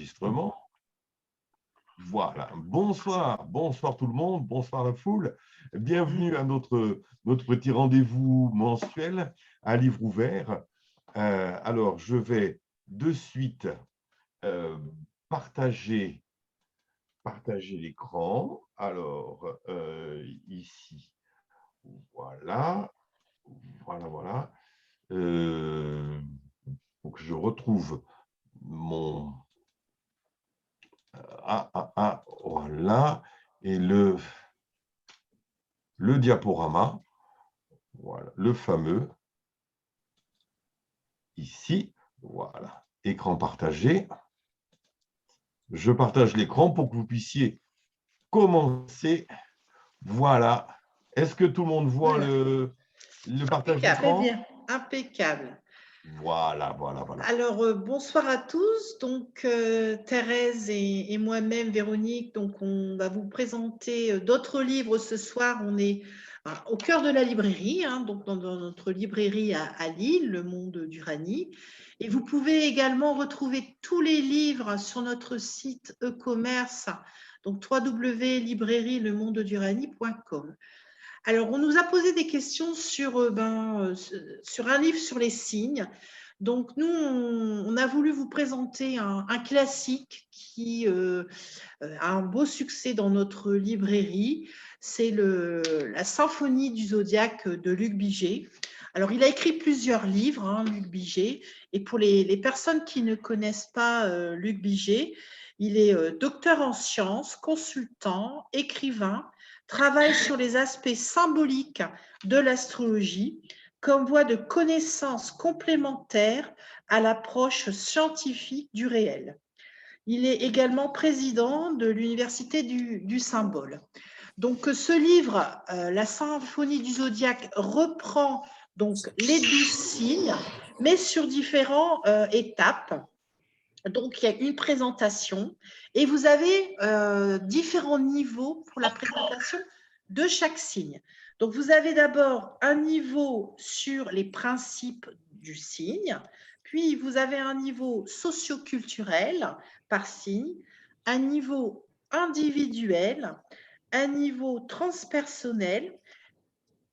enregistrement. Voilà. Bonsoir tout le monde, bonsoir la foule. Bienvenue à notre petit rendez-vous mensuel à livre ouvert. Alors, je vais de suite partager l'écran. Alors, ici, voilà. Faut que je retrouve mon... voilà. Et le diaporama, voilà, le fameux, ici, voilà, écran partagé. Je partage l'écran pour que vous puissiez commencer. Voilà. Est-ce que tout le monde voit le partage d'écran? Très bien, impeccable. Voilà. Alors, bonsoir à tous. Donc, Thérèse et moi-même, Véronique, donc on va vous présenter d'autres livres ce soir. On est au cœur de la librairie, donc dans notre librairie à Lille, Le Monde du Rani. Et vous pouvez également retrouver tous les livres sur notre site e-commerce, donc www.librairielemondeduRani.com. Alors, on nous a posé des questions sur un livre sur les signes. Donc, nous, on a voulu vous présenter un classique qui a un beau succès dans notre librairie. C'est la Symphonie du Zodiaque de Luc Biget. Alors, il a écrit plusieurs livres, Luc Biget. Et pour les personnes qui ne connaissent pas Luc Biget, il est docteur en sciences, consultant, écrivain, travaille sur les aspects symboliques de l'astrologie comme voie de connaissances complémentaires à l'approche scientifique du réel. Il est également président de l'Université du Symbole. Donc, ce livre, La Symphonie du Zodiaque, reprend donc les 12 signes, mais sur différentes étapes. Donc, il y a une présentation et vous avez différents niveaux pour la présentation de chaque signe. Donc, vous avez d'abord un niveau sur les principes du signe, puis vous avez un niveau socio-culturel par signe, un niveau individuel, un niveau transpersonnel.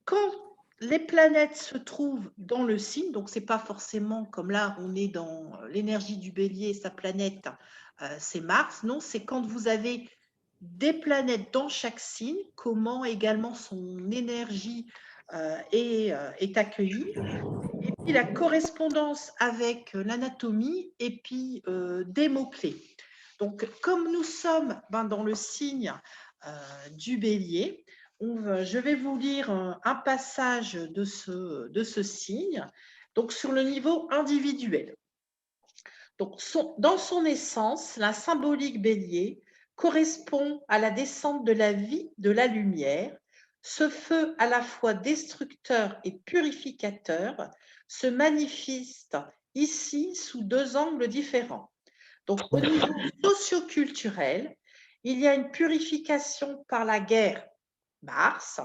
Quand les planètes se trouvent dans le signe, donc ce n'est pas forcément comme là, on est dans l'énergie du bélier, sa planète, c'est Mars. Non, c'est quand vous avez des planètes dans chaque signe, comment également son énergie est accueillie. Et puis la correspondance avec l'anatomie et puis des mots-clés. Donc, comme nous sommes dans le signe du bélier, je vais vous lire un passage de ce signe, donc sur le niveau individuel. Donc, dans son essence, la symbolique bélier correspond à la descente de la vie, de la lumière. Ce feu à la fois destructeur et purificateur se manifeste ici sous deux angles différents. Donc, au niveau socio-culturel, il y a une purification par la guerre, Mars.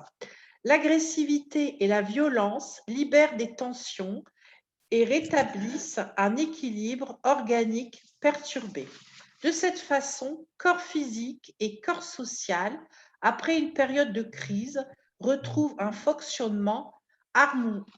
L'agressivité et la violence libèrent des tensions et rétablissent un équilibre organique perturbé. De cette façon, corps physique et corps social, après une période de crise, retrouvent un fonctionnement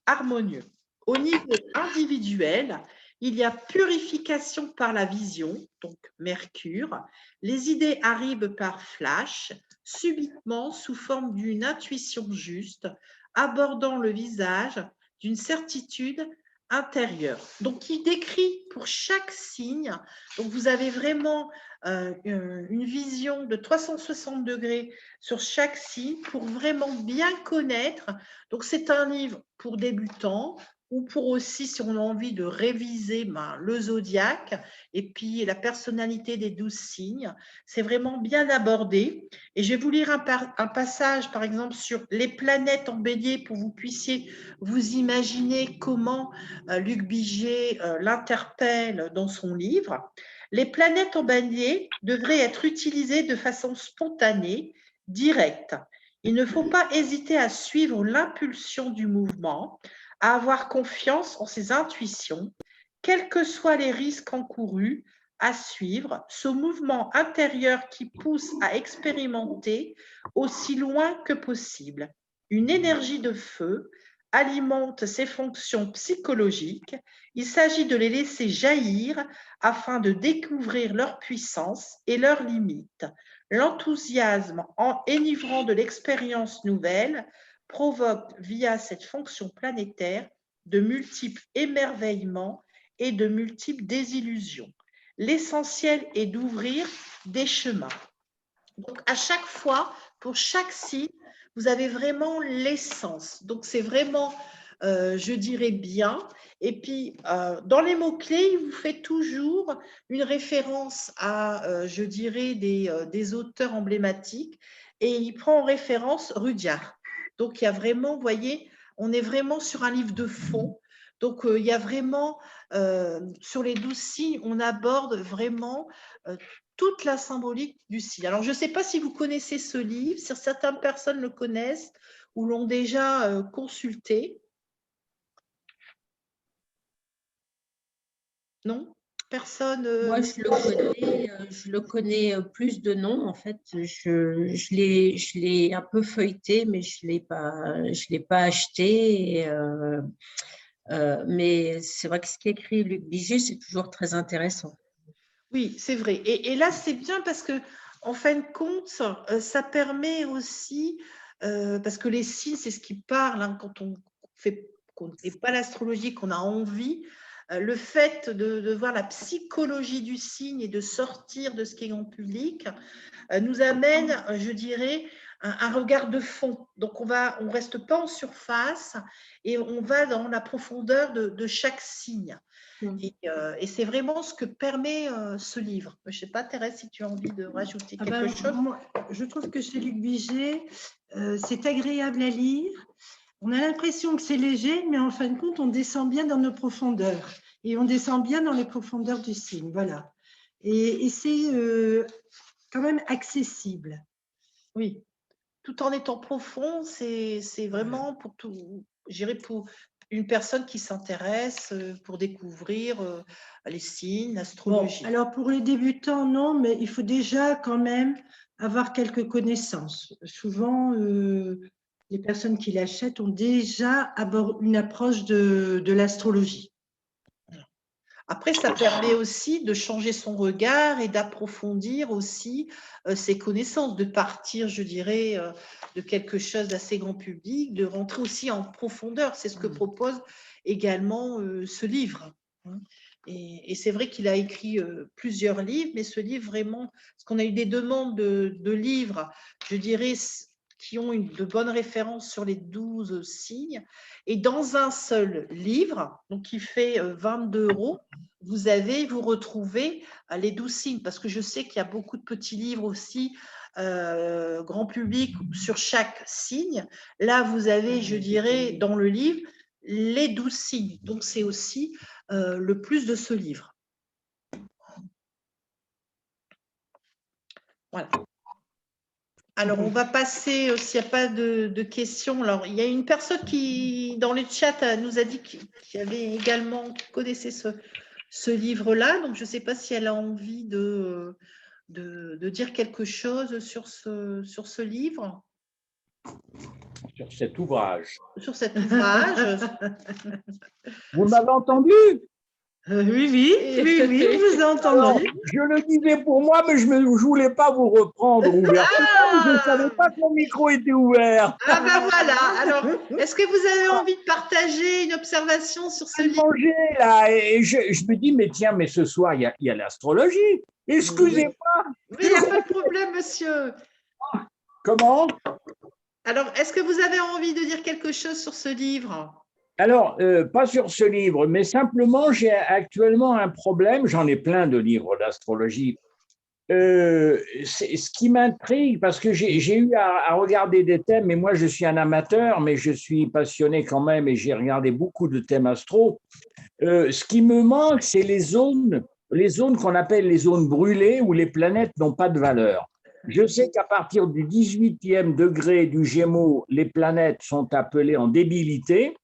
harmonieux. Au niveau individuel, il y a purification par la vision, donc Mercure. Les idées arrivent par flash, subitement sous forme d'une intuition juste, abordant le visage d'une certitude intérieure. Donc, il décrit pour chaque signe, donc vous avez vraiment une vision de 360 degrés sur chaque signe pour vraiment bien connaître. Donc, c'est un livre pour débutants ou pour aussi, si on a envie de réviser le zodiaque et puis la personnalité des 12 signes. C'est vraiment bien abordé. Et je vais vous lire un passage, par exemple, sur les planètes en bélier pour que vous puissiez vous imaginer comment Luc Biget l'interpelle dans son livre. Les planètes en bélier devraient être utilisées de façon spontanée, directe. Il ne faut pas hésiter à suivre l'impulsion du mouvement, à avoir confiance en ses intuitions, quels que soient les risques encourus, à suivre, ce mouvement intérieur qui pousse à expérimenter aussi loin que possible. Une énergie de feu alimente ses fonctions psychologiques. Il s'agit de les laisser jaillir afin de découvrir leur puissance et leurs limites. L'enthousiasme enivrant de l'expérience nouvelle provoque via cette fonction planétaire de multiples émerveillements et de multiples désillusions. L'essentiel est d'ouvrir des chemins. Donc, à chaque fois, pour chaque signe, vous avez vraiment l'essence. Donc, c'est vraiment, je dirais, bien. Et puis, dans les mots-clés, il vous fait toujours une référence à, je dirais, des auteurs emblématiques. Et il prend en référence Rudyard. Donc, il y a vraiment, vous voyez, on est vraiment sur un livre de fond. Donc, il y a vraiment, sur les 12 signes, on aborde vraiment toute la symbolique du signe. Alors, je ne sais pas si vous connaissez ce livre, si certaines personnes le connaissent ou l'ont déjà consulté. Non? Personne Moi, je le connais plus de nom, en fait. Je l'ai un peu feuilleté, mais je l'ai pas acheté. Mais c'est vrai que ce qu'écrit Luc Biget, c'est toujours très intéressant. Oui, c'est vrai. Et là, c'est bien parce que, en fin de compte, ça permet aussi, parce que les signes, c'est ce qui parle hein, quand on fait, qu'on ne fait pas l'astrologie, qu'on a envie. Le fait de voir la psychologie du signe et de sortir de ce qui est en public nous amène, je dirais, un regard de fond. Donc, on ne reste pas en surface et on va dans la profondeur de chaque signe. Et c'est vraiment ce que permet ce livre. Je ne sais pas, Thérèse, si tu as envie de rajouter quelque chose. Moi, je trouve que chez Luc Biget, c'est agréable à lire. On a l'impression que c'est léger, mais en fin de compte, on descend bien dans nos profondeurs. Et on descend bien dans les profondeurs du signe. Voilà. Et c'est quand même accessible. Oui, tout en étant profond, c'est vraiment pour tout, je dirais pour une personne qui s'intéresse pour découvrir les signes, l'astrologie. Bon, alors pour les débutants, non, mais il faut déjà quand même avoir quelques connaissances. Souvent, les personnes qui l'achètent ont déjà une approche de l'astrologie. Après, ça permet aussi de changer son regard et d'approfondir aussi ses connaissances, de partir, je dirais, de quelque chose d'assez grand public, de rentrer aussi en profondeur. C'est ce que propose également ce livre. Et c'est vrai qu'il a écrit plusieurs livres, mais ce livre vraiment, parce qu'on a eu des demandes de livres, je dirais, qui ont de bonnes références sur les 12 signes. Et dans un seul livre, donc qui fait 22 €, vous retrouvez les 12 signes, parce que je sais qu'il y a beaucoup de petits livres aussi, grand public, sur chaque signe. Là, vous avez, je dirais, dans le livre, les 12 signes. Donc, c'est aussi le plus de ce livre. Voilà. Alors, on va passer, s'il n'y a pas de questions. Alors, il y a une personne qui, dans le chat, nous a dit qu'il avait également connaissait ce livre-là. Donc, je ne sais pas si elle a envie de dire quelque chose sur ce livre. Sur cet ouvrage. Sur cet ouvrage. Vous m'avez entendu? Oui, je vous ai entendu. Alors, je le disais pour moi, mais je ne voulais pas vous reprendre ouvert. Je ne savais pas que mon micro était ouvert. Ah ben voilà. Alors, est-ce que vous avez envie de partager une observation sur ce livre? Manger, là, et je me dis, mais tiens, mais ce soir, il y a l'astrologie. Excusez-moi. Oui, il n'y a pas de problème, monsieur. Comment? Alors, est-ce que vous avez envie de dire quelque chose sur ce livre? Alors, pas sur ce livre, mais simplement, j'ai actuellement un problème. J'en ai plein de livres d'astrologie. Ce qui m'intrigue, parce que j'ai eu à regarder des thèmes, et moi, je suis un amateur, mais je suis passionné quand même, et j'ai regardé beaucoup de thèmes astro. Ce qui me manque, c'est les zones qu'on appelle les zones brûlées, où les planètes n'ont pas de valeur. Je sais qu'à partir du 18e degré du Gémeaux, les planètes sont appelées en débilité.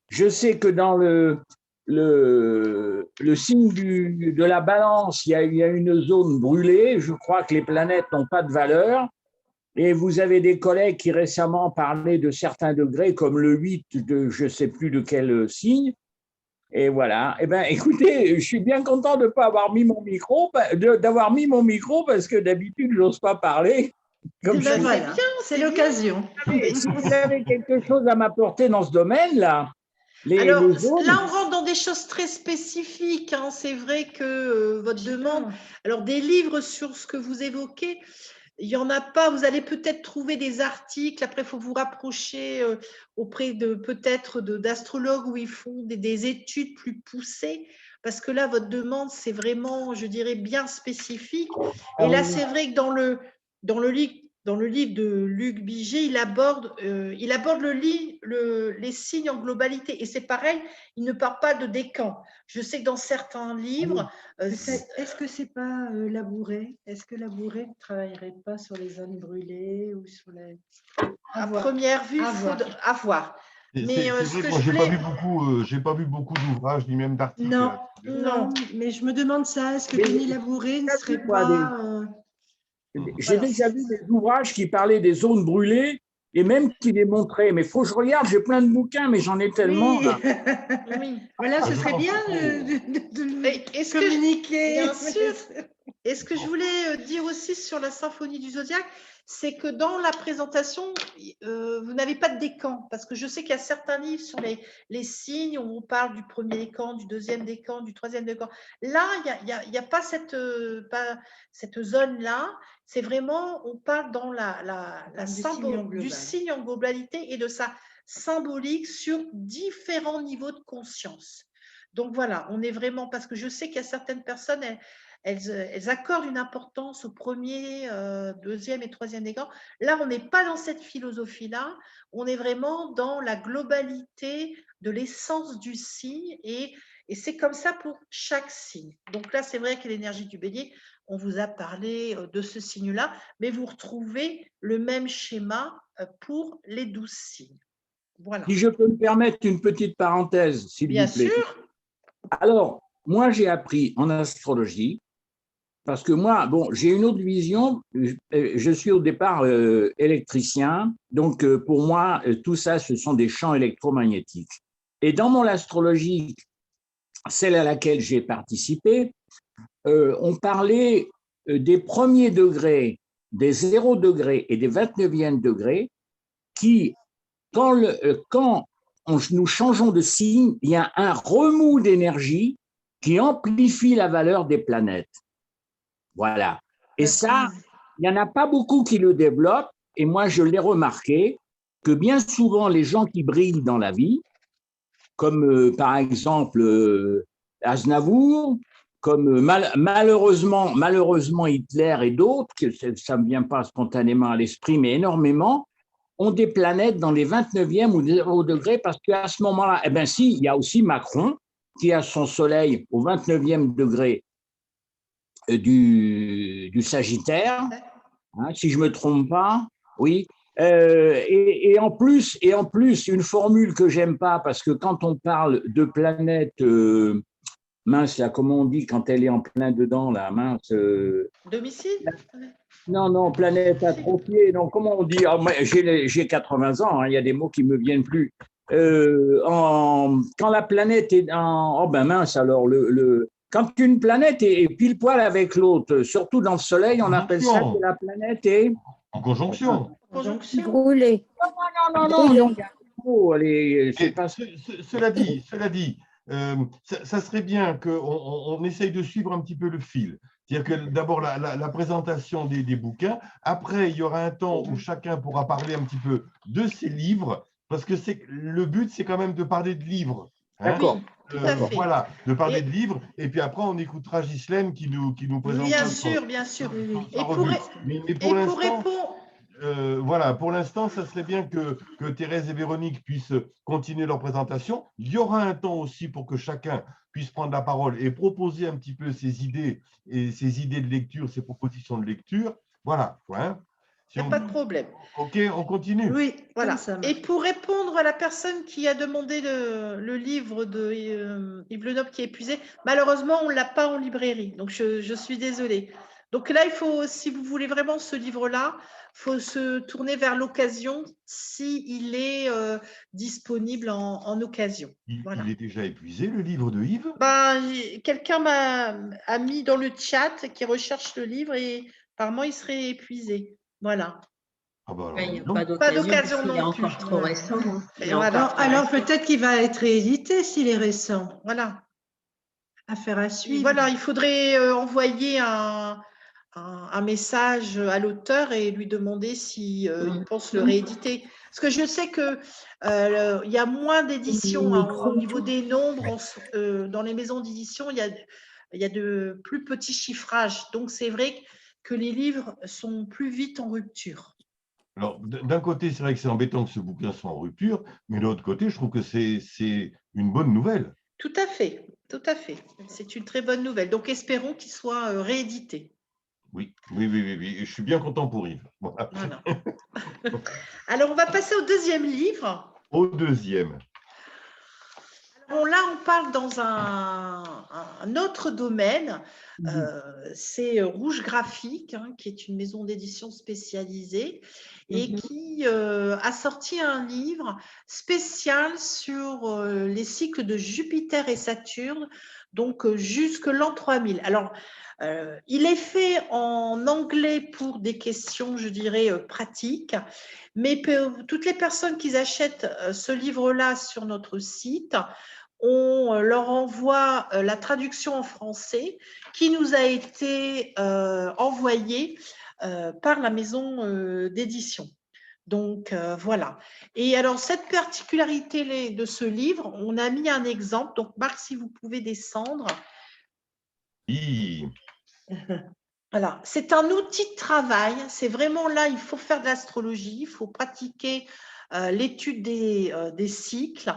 Je sais que dans le signe de la balance, il y a une zone brûlée. Je crois que les planètes n'ont pas de valeur. Et vous avez des collègues qui récemment parlaient de certains degrés, comme le 8 de je ne sais plus de quel signe. Et voilà. Eh bien, écoutez, je suis bien content de ne pas avoir mis mon micro, d'avoir mis mon micro parce que d'habitude, je n'ose pas parler. Comme Eh ben, je voilà, C'est l'occasion. si vous avez quelque chose à m'apporter dans ce domaine-là, Alors, les zones, là, on rentre dans des choses très spécifiques, hein. C'est vrai que votre demande, alors des livres sur ce que vous évoquez, il n'y en a pas. Vous allez peut-être trouver des articles. Après, il faut vous rapprocher auprès de peut-être d'astrologues où ils font des études plus poussées. Parce que là, votre demande, c'est vraiment, je dirais, bien spécifique. Et là, c'est vrai que dans le livre de Luc Biget, il aborde les signes en globalité. Et c'est pareil, il ne parle pas de décan. Je sais que dans certains livres… Est-ce que c'est pas Labouré? Est-ce que Labouré ne travaillerait pas sur les zones brûlées ou sur les… À première vue, il faut voir. Mais C'est ce vrai que que moi, je voulais… j'ai pas vu beaucoup d'ouvrages ni même d'articles. Non, là-dessus. non, mais je me demande ça. Est-ce que Denis Labouré ne serait pas… j'ai déjà vu des ouvrages qui parlaient des zones brûlées et même qui les montraient. Mais il faut que je regarde, j'ai plein de bouquins, mais j'en ai tellement. Oui. Oui. Voilà, ce Je serait pense bien Est-ce de communiquer. Bien sûr. Et ce que je voulais dire aussi sur la symphonie du zodiaque, c'est que dans la présentation, vous n'avez pas de décan, parce que je sais qu'il y a certains livres sur les signes où on parle du premier décan, du deuxième décan, du troisième décan. Là, il y a pas cette zone-là. C'est vraiment, on parle dans du signe en globalité et de sa symbolique sur différents niveaux de conscience. Donc voilà, on est vraiment, parce que je sais qu'il y a certaines personnes, elles accordent une importance au premier, deuxième et troisième décan. Là, on n'est pas dans cette philosophie-là, on est vraiment dans la globalité de l'essence du signe et c'est comme ça pour chaque signe. Donc là, c'est vrai que l'énergie du bélier, on vous a parlé de ce signe-là, mais vous retrouvez le même schéma pour les 12 signes. Voilà. Si je peux me permettre une petite parenthèse, s'il vous plaît. Bien sûr. Alors, moi, j'ai appris en astrologie, parce que moi, bon, j'ai une autre vision. Je suis au départ électricien, donc pour moi, tout ça, ce sont des champs électromagnétiques. Et dans mon astrologie, celle à laquelle j'ai participé, on parlait des premiers degrés, des 0 degrés et des 29e degrés, qui, quand nous changeons de signe, il y a un remous d'énergie qui amplifie la valeur des planètes. Voilà. Et ça, il n'y en a pas beaucoup qui le développent. Et moi, je l'ai remarqué que bien souvent, les gens qui brillent dans la vie, comme par exemple Aznavour, comme malheureusement Hitler et d'autres, ça ne me vient pas spontanément à l'esprit, mais énormément, ont des planètes dans les 29e ou 0 degrés, parce qu'à ce moment-là, eh bien si, il y a aussi Macron qui a son soleil au 29e degré du Sagittaire, hein, si je ne me trompe pas, oui. Et en plus, une formule que j'aime pas, parce que quand on parle de planète mince, là, comment on dit quand elle est en plein dedans, là, mince. Domicile? Non, planète atrophiée. Non, comment on dit? J'ai 80 ans, hein, il y a des mots qui me viennent plus. Quand la planète est en… Oh ben mince, alors, quand une planète est pile poil avec l'autre, surtout dans le Soleil, on appelle ça que la planète est… En conjonction. Brûlé. Non. Allez, c'est pas… Cela dit, ça serait bien qu'on essaye de suivre un petit peu le fil. C'est-à-dire que d'abord la présentation des bouquins, après il y aura un temps où chacun pourra parler un petit peu de ses livres, parce que le but c'est quand même de parler de livres. Hein. D'accord. Voilà, de parler de livres, et puis après on écoutera Ghislaine qui nous présente. Bien sûr. Mais pour l'instant, voilà, pour l'instant, ça serait bien que Thérèse et Véronique puissent continuer leur présentation. Il y aura un temps aussi pour que chacun puisse prendre la parole et proposer un petit peu ses idées de lecture, ses propositions de lecture. Voilà. Hein. Il n'y a pas de problème. OK, on continue. Oui, Voilà. comme ça Et marche. pour répondre à la personne qui a demandé le livre de Yves Le Noble qui est épuisé, malheureusement, on ne l'a pas en librairie. Donc, je suis désolée. Donc là, il faut, si vous voulez vraiment ce livre-là, il faut se tourner vers l'occasion s'il est disponible en occasion. Voilà. Il est déjà épuisé, le livre de Yves? Ben, quelqu'un a mis dans le chat qui recherche le livre et apparemment, il serait épuisé. Voilà. Ah bah Il alors, n'y a non. pas Pas d'occasion d'occasion parce qu'il est non plus. encore trop Ouais. récent. Hein. Il Et est voilà. encore trop Alors récent. peut-être qu'il va être réédité s'il est récent. Voilà. Affaire à Et suivre. voilà, il faudrait envoyer un message à l'auteur et lui demander si il pense le rééditer. Parce que je sais que il y a moins d'éditions hein, au niveau des nombres. Dans les maisons d'édition, il y a de plus petits chiffrages. Donc, c'est vrai que les livres sont plus vite en rupture. Alors, d'un côté, c'est vrai que c'est embêtant que ce bouquin soit en rupture, mais de l'autre côté, je trouve que c'est une bonne nouvelle. Tout à fait, tout à fait. C'est une très bonne nouvelle. Donc, espérons qu'il soit réédité. Oui, oui, oui, oui, oui. Et je suis bien content pour Yves. Voilà. Voilà. Alors, on va passer au deuxième livre. Au deuxième. Bon, là, on parle dans un autre domaine. C'est Rouge Graphique, hein, qui est une maison d'édition spécialisée et qui a sorti un livre spécial sur les cycles de Jupiter et Saturne, donc jusque l'an 3000. Alors, il est fait en anglais pour des questions, je dirais, pratiques, mais toutes les personnes qui achètent ce livre-là sur notre site, on leur envoie la traduction en français qui nous a été envoyée par la maison d'édition. Donc, voilà. Et alors, cette particularité de ce livre, on a mis un exemple. Donc, Marc, si vous pouvez descendre. Oui. Voilà, c'est un outil de travail. C'est vraiment là, il faut faire de l'astrologie, il faut pratiquer l'étude des cycles.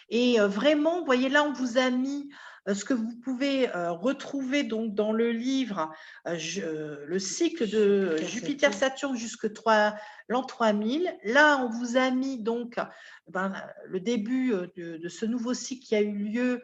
Et vraiment, vous voyez là, on vous a mis ce que vous pouvez retrouver donc dans le livre, le cycle de Jupiter-Saturne jusque l'an 3000. Là, on vous a mis donc le début de ce nouveau cycle qui a eu lieu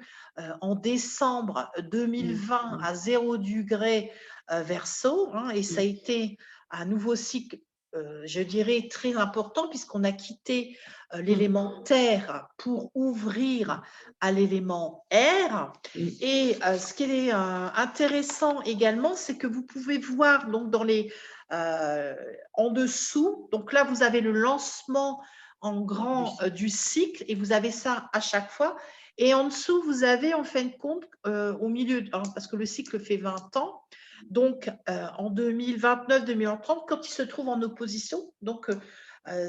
en décembre 2020 à 0 degré Verseau, hein, et ça a été un nouveau cycle, je dirais, très important puisqu'on a quitté l'élément terre pour ouvrir à l'élément air. Et ce qui est intéressant également, c'est que vous pouvez voir donc en dessous, donc là vous avez le lancement en grand du cycle et vous avez ça à chaque fois. Et en dessous, vous avez en fin de compte, au milieu, parce que le cycle fait 20 ans, donc en 2029-2030, quand il se trouve en opposition. Donc,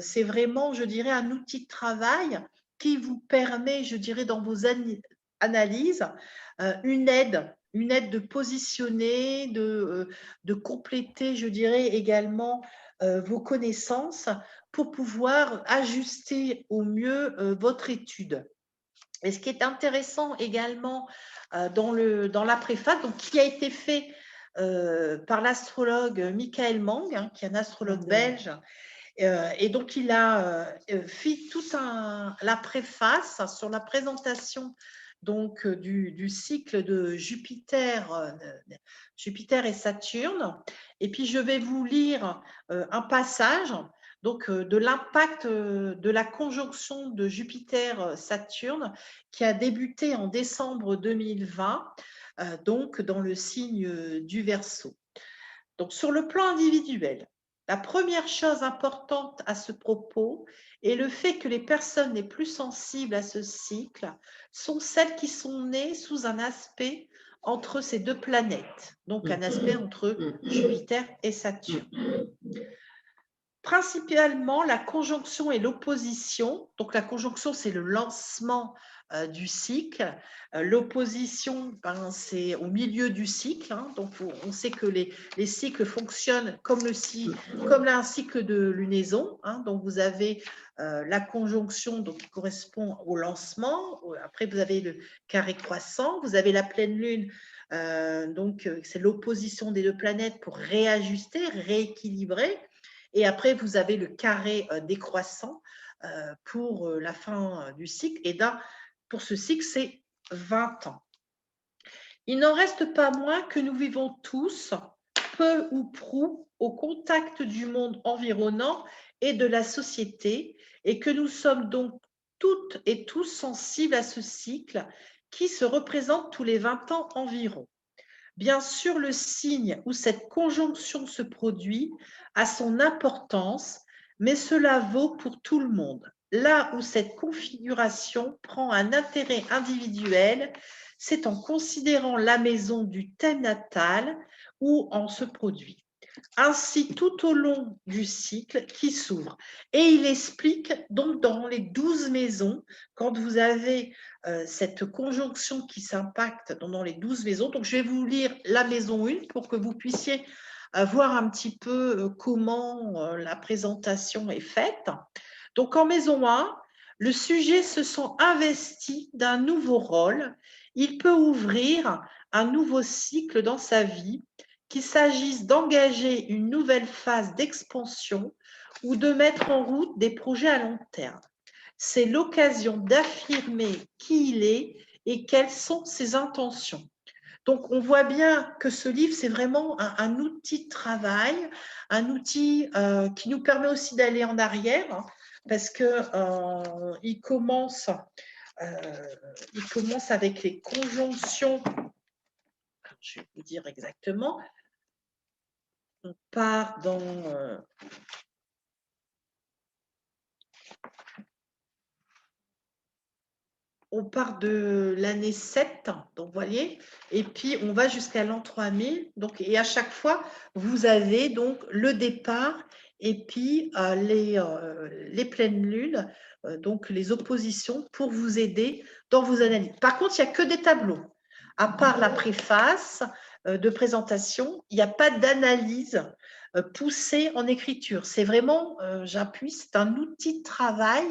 c'est vraiment, je dirais, un outil de travail qui vous permet, je dirais, dans vos analyses, une aide de positionner, de compléter, je dirais, également vos connaissances pour pouvoir ajuster au mieux votre étude. Et ce qui est intéressant également dans la préface, donc, qui a été fait par l'astrologue Michael Mang, hein, qui est un astrologue belge, et donc il a fait toute la préface sur la présentation donc du cycle de Jupiter et Saturne. Et puis je vais vous lire un passage donc de l'impact de la conjonction de Jupiter-Saturne qui a débuté en décembre 2020, donc dans le signe du Verseau. Donc, sur le plan individuel, la première chose importante à ce propos est le fait que les personnes les plus sensibles à ce cycle sont celles qui sont nées sous un aspect entre ces deux planètes, donc un aspect entre Jupiter et Saturne. Principalement, la conjonction et l'opposition. Donc, la conjonction, c'est le lancement du cycle. L'opposition, c'est au milieu du cycle. Hein. Donc, on sait que les cycles fonctionnent comme un cycle de lunaison. Hein. Donc, vous avez la conjonction donc, qui correspond au lancement. Après, vous avez le carré croissant. Vous avez la pleine lune. Donc, c'est l'opposition des deux planètes pour réajuster, rééquilibrer. Et après, vous avez le carré décroissant pour la fin du cycle. Et là, pour ce cycle, c'est 20 ans. Il n'en reste pas moins que nous vivons tous, peu ou prou, au contact du monde environnant et de la société, et que nous sommes donc toutes et tous sensibles à ce cycle qui se représente tous les 20 ans environ. Bien sûr, le signe où cette conjonction se produit a son importance, mais cela vaut pour tout le monde. Là où cette configuration prend un intérêt individuel, c'est en considérant la maison du thème natal où on se produit. Ainsi, tout au long du cycle qui s'ouvre. Et il explique donc dans les 12 maisons, quand vous avez cette conjonction qui s'impacte dans les 12 maisons. Donc, je vais vous lire la maison 1 pour que vous puissiez voir un petit peu comment la présentation est faite. Donc, en maison 1, le sujet se sent investi d'un nouveau rôle. Il peut ouvrir un nouveau cycle dans sa vie, qu'il s'agisse d'engager une nouvelle phase d'expansion ou de mettre en route des projets à long terme. C'est l'occasion d'affirmer qui il est et quelles sont ses intentions. Donc, on voit bien que ce livre, c'est vraiment un outil de travail, un outil qui nous permet aussi d'aller en arrière, hein, parce qu'il commence avec les conjonctions. Je vais vous dire exactement. On part dans... on part de l'année 7, donc vous voyez, et puis on va jusqu'à l'an 3000. Donc, et à chaque fois, vous avez donc le départ et puis les pleines lunes, donc les oppositions pour vous aider dans vos analyses. Par contre, il n'y a que des tableaux. À part la préface de présentation, il n'y a pas d'analyse poussée en écriture. C'est vraiment, j'appuie, c'est un outil de travail.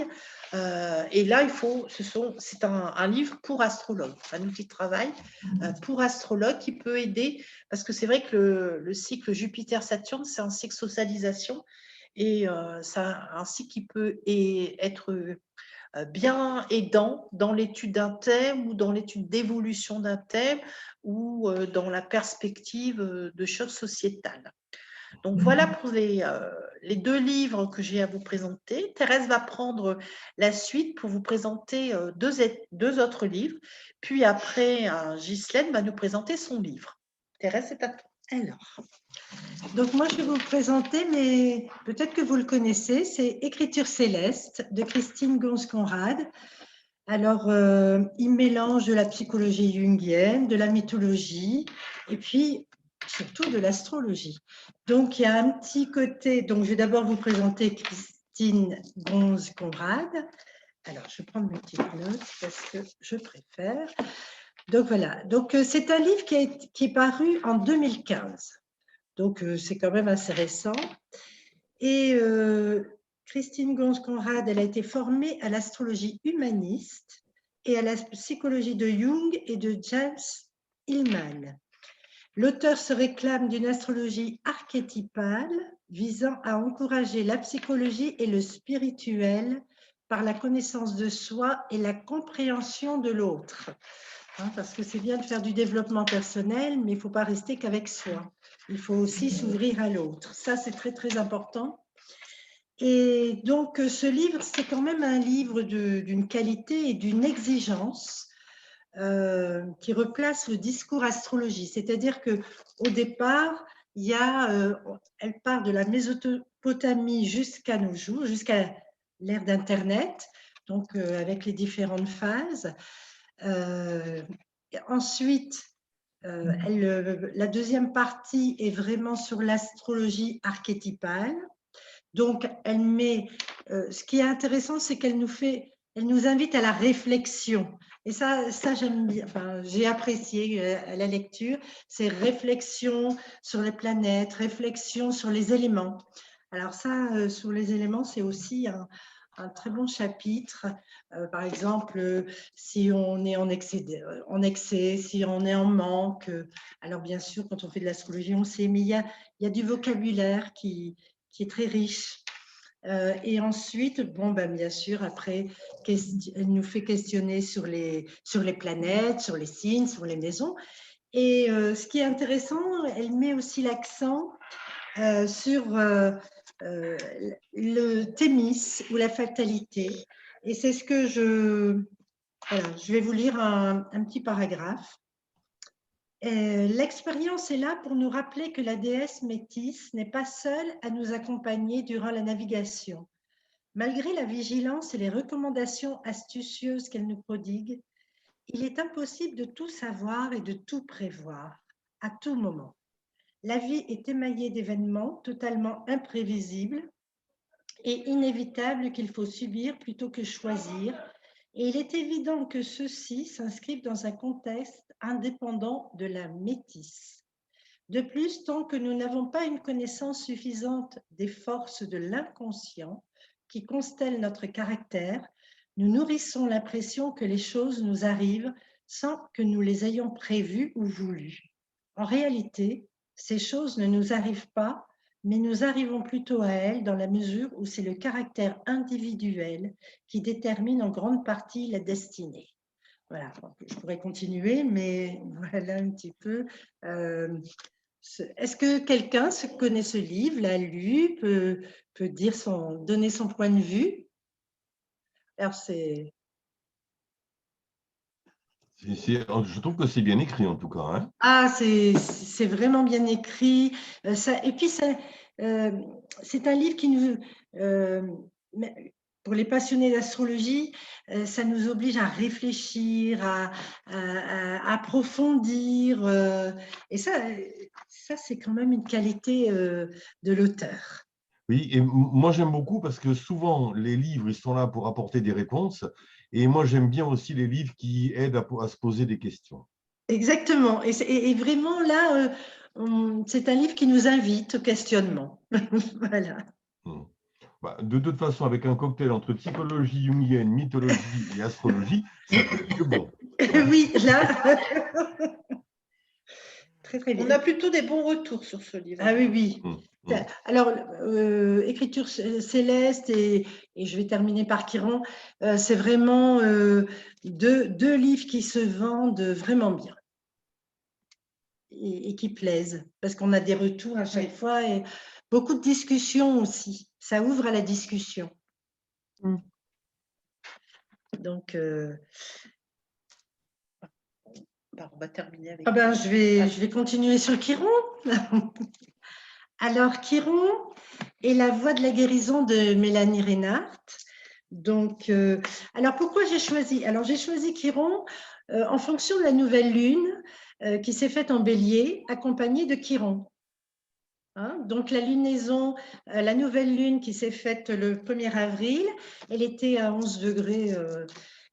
Et là, c'est un livre pour astrologue, un outil de travail pour astrologue qui peut aider, parce que c'est vrai que le cycle Jupiter-Saturne, c'est un cycle socialisation, et c'est un cycle qui peut être bien aidant dans l'étude d'un thème ou dans l'étude d'évolution d'un thème ou dans la perspective de choses sociétales. Donc, voilà pour les 2 livres que j'ai à vous présenter. Thérèse va prendre la suite pour vous présenter 2 autres livres. Puis après, Ghislaine va nous présenter son livre. Thérèse, c'est à toi. Alors, donc moi je vais vous présenter, mais peut-être que vous le connaissez, c'est Écriture céleste de Christine Gonz-Conrad. Alors, il mélange de la psychologie jungienne, de la mythologie et puis surtout de l'astrologie. Donc, il y a un petit côté, donc je vais d'abord vous présenter Christine Gonz-Conrad. Alors, je vais prendre mes petites notes parce que je préfère. Donc, voilà. Donc, c'est un livre qui est paru en 2015. Donc, c'est quand même assez récent. Et Christine Gonz-Conrad, elle a été formée à l'astrologie humaniste et à la psychologie de Jung et de James Hillman. L'auteur se réclame d'une astrologie archétypale visant à encourager la psychologie et le spirituel par la connaissance de soi et la compréhension de l'autre. Hein, parce que c'est bien de faire du développement personnel, mais il ne faut pas rester qu'avec soi. Il faut aussi s'ouvrir à l'autre. Ça, c'est très, très important. Et donc, ce livre, c'est quand même un livre d'une qualité et d'une exigence qui replace le discours astrologie. C'est-à-dire qu'au départ, elle part de la Mésopotamie jusqu'à nos jours, jusqu'à l'ère d'Internet, donc avec les différentes phases. Ensuite, la deuxième partie est vraiment sur l'astrologie archétypale. Donc, elle met, ce qui est intéressant, c'est qu'elle nous invite à la réflexion. Et ça j'aime bien, enfin, j'ai apprécié la lecture, c'est réflexion sur les planètes, réflexion sur les éléments. Alors ça, sur les éléments, c'est aussi un très bon chapitre. Par exemple, si on est en excès, si on est en manque. Alors bien sûr, quand on fait de l'astrologie, on sait, mais il y a du vocabulaire qui qui est très riche. Et ensuite, bon, ben, bien sûr, après, elle nous fait questionner sur les planètes, sur les signes, sur les maisons. Et ce qui est intéressant, elle met aussi l'accent sur le Thémis ou la fatalité. Et c'est ce que voilà, je vais vous lire un petit paragraphe. L'expérience est là pour nous rappeler que la déesse Métis n'est pas seule à nous accompagner durant la navigation. Malgré la vigilance et les recommandations astucieuses qu'elle nous prodigue, il est impossible de tout savoir et de tout prévoir à tout moment. La vie est émaillée d'événements totalement imprévisibles et inévitables qu'il faut subir plutôt que choisir, et il est évident que ceux-ci s'inscrivent dans un contexte indépendant de la métisse. De plus, tant que nous n'avons pas une connaissance suffisante des forces de l'inconscient qui constellent notre caractère, nous nourrissons l'impression que les choses nous arrivent sans que nous les ayons prévues ou voulues. En réalité, ces choses ne nous arrivent pas, mais nous arrivons plutôt à elles dans la mesure où c'est le caractère individuel qui détermine en grande partie la destinée. Voilà, je pourrais continuer, mais voilà un petit peu. Est-ce que quelqu'un connaît ce livre, l'a lu, peut donner son point de vue? Alors, je trouve que c'est bien écrit en tout cas. Hein. Ah, c'est vraiment bien écrit. Et puis, c'est un livre qui nous, pour les passionnés d'astrologie, ça nous oblige à réfléchir, à approfondir. Et ça c'est quand même une qualité de l'auteur. Oui, et moi j'aime beaucoup parce que souvent les livres, ils sont là pour apporter des réponses. Et moi j'aime bien aussi les livres qui aident à se poser des questions. Exactement. Et vraiment là, c'est un livre qui nous invite au questionnement. Voilà. De toute façon, avec un cocktail entre psychologie jungienne, mythologie et astrologie, ça peut être que bon. Oui, là. Très, très bien. On a plutôt des bons retours sur ce livre. Ah oui, oui. Alors, écriture céleste et je vais terminer par Chiron, c'est vraiment deux livres qui se vendent vraiment bien et qui plaisent parce qu'on a des retours à chaque fois et beaucoup de discussions aussi. Ça ouvre à la discussion. Donc, on va terminer avec. Je vais continuer sur Chiron. Alors, Chiron est la voie de la guérison de Mélanie Reinhardt. Donc, alors pourquoi j'ai choisi? Alors, j'ai choisi Chiron en fonction de la nouvelle lune qui s'est faite en Bélier, accompagnée de Chiron. Hein? Donc, la lunaison, la nouvelle lune qui s'est faite le 1er avril, elle était à 11 degrés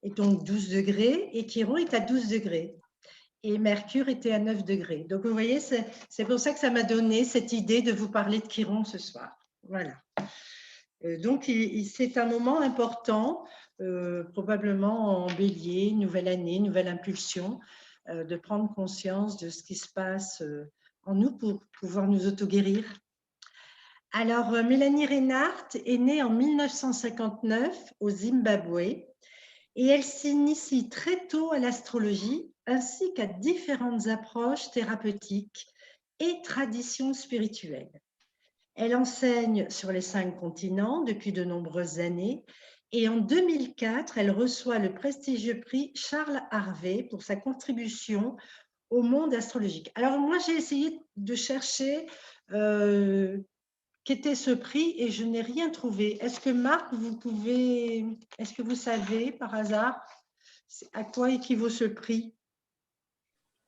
et donc 12 degrés, et Chiron est à 12 degrés. Et Mercure était à 9 degrés. Donc, vous voyez, c'est pour ça que ça m'a donné cette idée de vous parler de Chiron ce soir. Voilà. Donc, c'est un moment important, probablement en Bélier, nouvelle année, nouvelle impulsion, de prendre conscience de ce qui se passe en nous pour pouvoir nous auto-guérir. Alors, Mélanie Reinhardt est née en 1959 au Zimbabwe et elle s'initie très tôt à l'astrologie ainsi qu'à différentes approches thérapeutiques et traditions spirituelles. Elle enseigne sur les 5 continents depuis de nombreuses années et en 2004, elle reçoit le prestigieux prix Charles Harvey pour sa contribution au monde astrologique. Alors moi, j'ai essayé de chercher qu'était ce prix et je n'ai rien trouvé. Est-ce que Marc, est-ce que vous savez par hasard à quoi équivaut ce prix?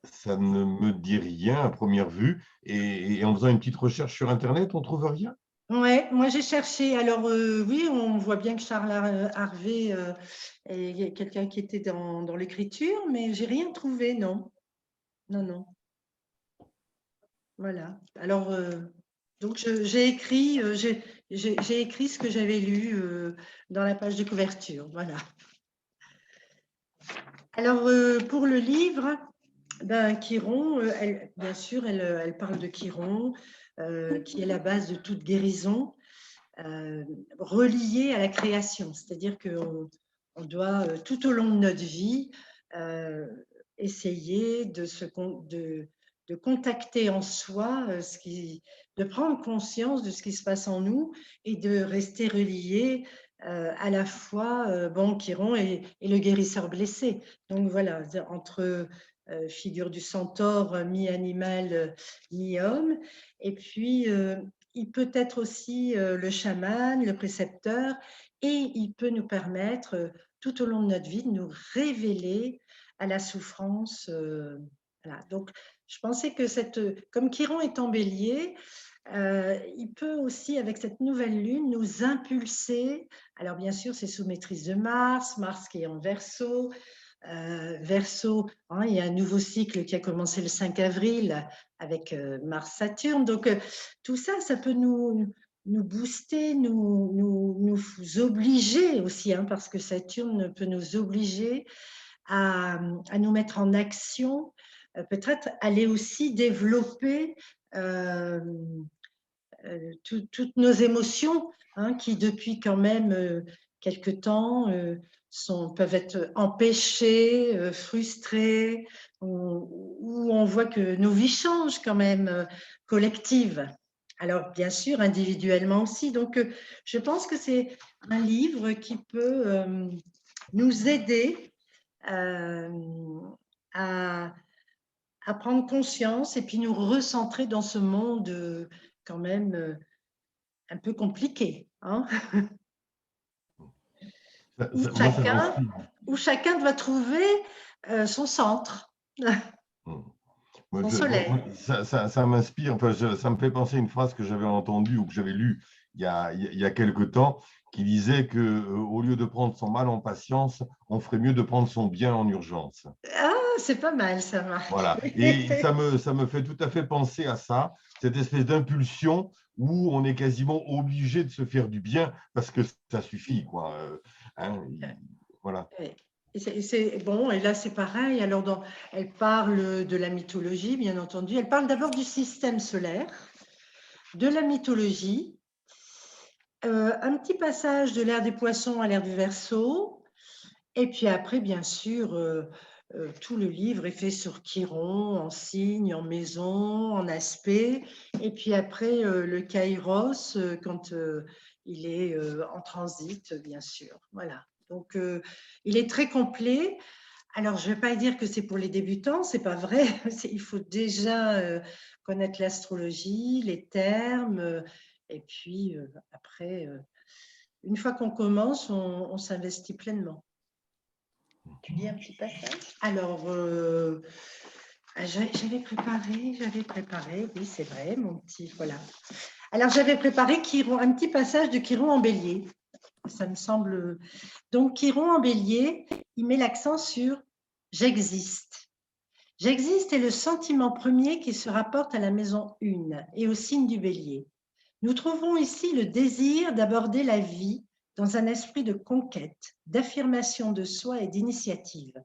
Ça ne me dit rien à première vue. Et en faisant une petite recherche sur Internet, on ne trouve rien? Oui, moi j'ai cherché. Alors oui, on voit bien que Charles Harvey est quelqu'un qui était dans l'écriture, mais j'ai rien trouvé, non. Non. Voilà. Alors, donc j'ai écrit ce que j'avais lu dans la page de couverture. Voilà. Alors, pour le livre, Chiron, bien sûr, elle parle de Chiron, qui est la base de toute guérison. relié à la création. C'est-à-dire qu'on doit, tout au long de notre vie, essayer de contacter en soi, de prendre conscience de ce qui se passe en nous et de rester relié à la fois Chiron et le guérisseur blessé. Donc voilà, entre figure du centaure, mi-animal, mi-homme. Et puis, il peut être aussi le chaman, le précepteur, et il peut nous permettre, tout au long de notre vie, de nous révéler à la souffrance. Voilà. Donc, je pensais que comme Chiron est en bélier, il peut aussi, avec cette nouvelle lune, nous impulser. Alors, bien sûr, c'est sous maîtrise de Mars, Mars qui est en Verseau. Verseau, hein, il y a un nouveau cycle qui a commencé le 5 avril avec Mars-Saturne. Donc, tout ça, ça peut nous booster, nous obliger aussi, hein, parce que Saturne peut nous obliger à nous mettre en action, peut-être aller aussi développer toutes nos émotions, hein, qui depuis quand même quelque temps peuvent être empêchées, frustrées, où on voit que nos vies changent quand même, collectives. Alors, bien sûr, individuellement aussi. Donc, je pense que c'est un livre qui peut nous aider à prendre conscience et puis nous recentrer dans ce monde quand même un peu compliqué, hein, où chacun doit trouver son centre, son soleil. Ça m'inspire, enfin, ça me fait penser à une phrase que j'avais entendue ou que j'avais lue il y a quelque temps, qui disait qu'au lieu de prendre son mal en patience, on ferait mieux de prendre son bien en urgence. Ah, c'est pas mal ça, Marc. Voilà. Et ça me fait tout à fait penser à ça, cette espèce d'impulsion où on est quasiment obligé de se faire du bien parce que ça suffit, quoi. Hein, voilà. C'est bon, et là c'est pareil. Alors, elle parle de la mythologie, bien entendu. Elle parle d'abord du système solaire, de la mythologie, un petit passage de l'ère des Poissons à l'ère du Verseau, et puis après, bien sûr, tout le livre est fait sur Chiron, en signe, en maison, en aspect, et puis après le Kairos quand il est en transit, bien sûr. Voilà. Donc, il est très complet. Alors, je ne vais pas dire que c'est pour les débutants, c'est pas vrai. Il faut déjà connaître l'astrologie, les termes, et puis après, une fois qu'on commence, on s'investit pleinement. Tu lis un petit passage? Alors, j'avais préparé, oui, c'est vrai, mon petit, voilà. Alors, j'avais préparé un petit passage de Chiron en bélier. Ça me semble. Donc, Chiron en bélier, il met l'accent sur « j'existe ». J'existe est le sentiment premier qui se rapporte à la maison 1 et au signe du bélier. Nous trouvons ici le désir d'aborder la vie dans un esprit de conquête, d'affirmation de soi et d'initiative.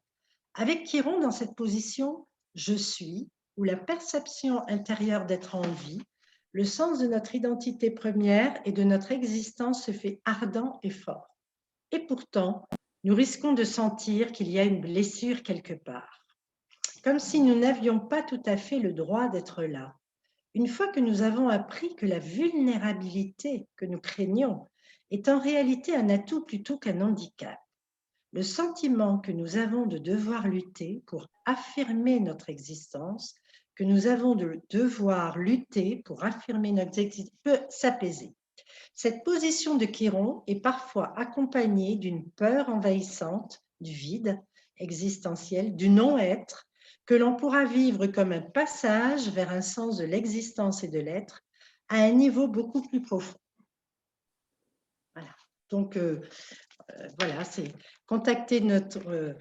Avec Chiron dans cette position, je suis, où la perception intérieure d'être en vie, le sens de notre identité première et de notre existence se fait ardent et fort. Et pourtant, nous risquons de sentir qu'il y a une blessure quelque part, comme si nous n'avions pas tout à fait le droit d'être là. Une fois que nous avons appris que la vulnérabilité que nous craignons est en réalité un atout plutôt qu'un handicap, le sentiment que nous avons de devoir lutter pour affirmer notre existence, que nous avons de devoir lutter pour affirmer notre existence, peut s'apaiser. Cette position de Chiron est parfois accompagnée d'une peur envahissante du vide existentiel, du non-être, que l'on pourra vivre comme un passage vers un sens de l'existence et de l'être à un niveau beaucoup plus profond. Voilà. Donc, voilà, c'est contacter notre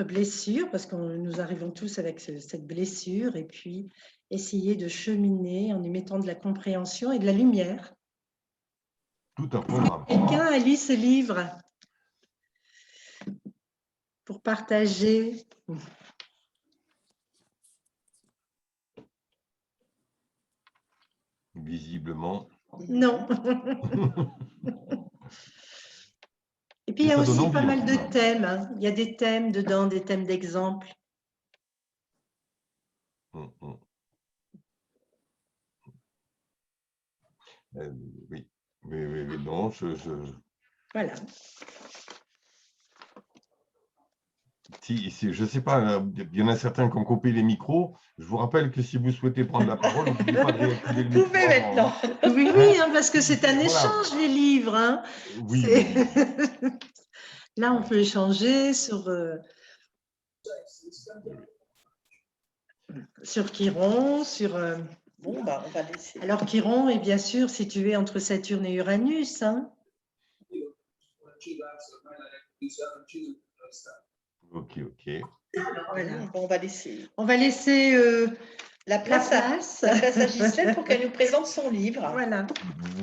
blessure, parce que nous arrivons tous avec cette blessure, et puis essayer de cheminer en y mettant de la compréhension et de la lumière. Tout un programme. Quelqu'un a lu ce livre pour partager? Visiblement, Non. Et puis, il y a Ça donne aussi envie, pas mal en de tout cas. thèmes, hein. Il y a des thèmes dedans, des thèmes d'exemple. Hum, hum. Oui. Oui, non, Voilà. si, je ne sais pas, il y en a certains qui ont coupé les micros. Je vous rappelle que si vous souhaitez prendre la parole, n'oubliez pas de réactiver le Vous micro pouvez avant, maintenant. hein. Oui, oui, hein, parce que c'est un Voilà. échange, les livres, hein. Oui, C'est- oui. Là, on Ouais. peut échanger sur Chiron, sur... Bon, bah, on va laisser. Alors, Chiron est bien sûr situé entre Saturne et Uranus, hein. Ok. Voilà. Bon, on va laisser On va laisser la place à Ghislaine pour qu'elle nous présente son livre. Voilà.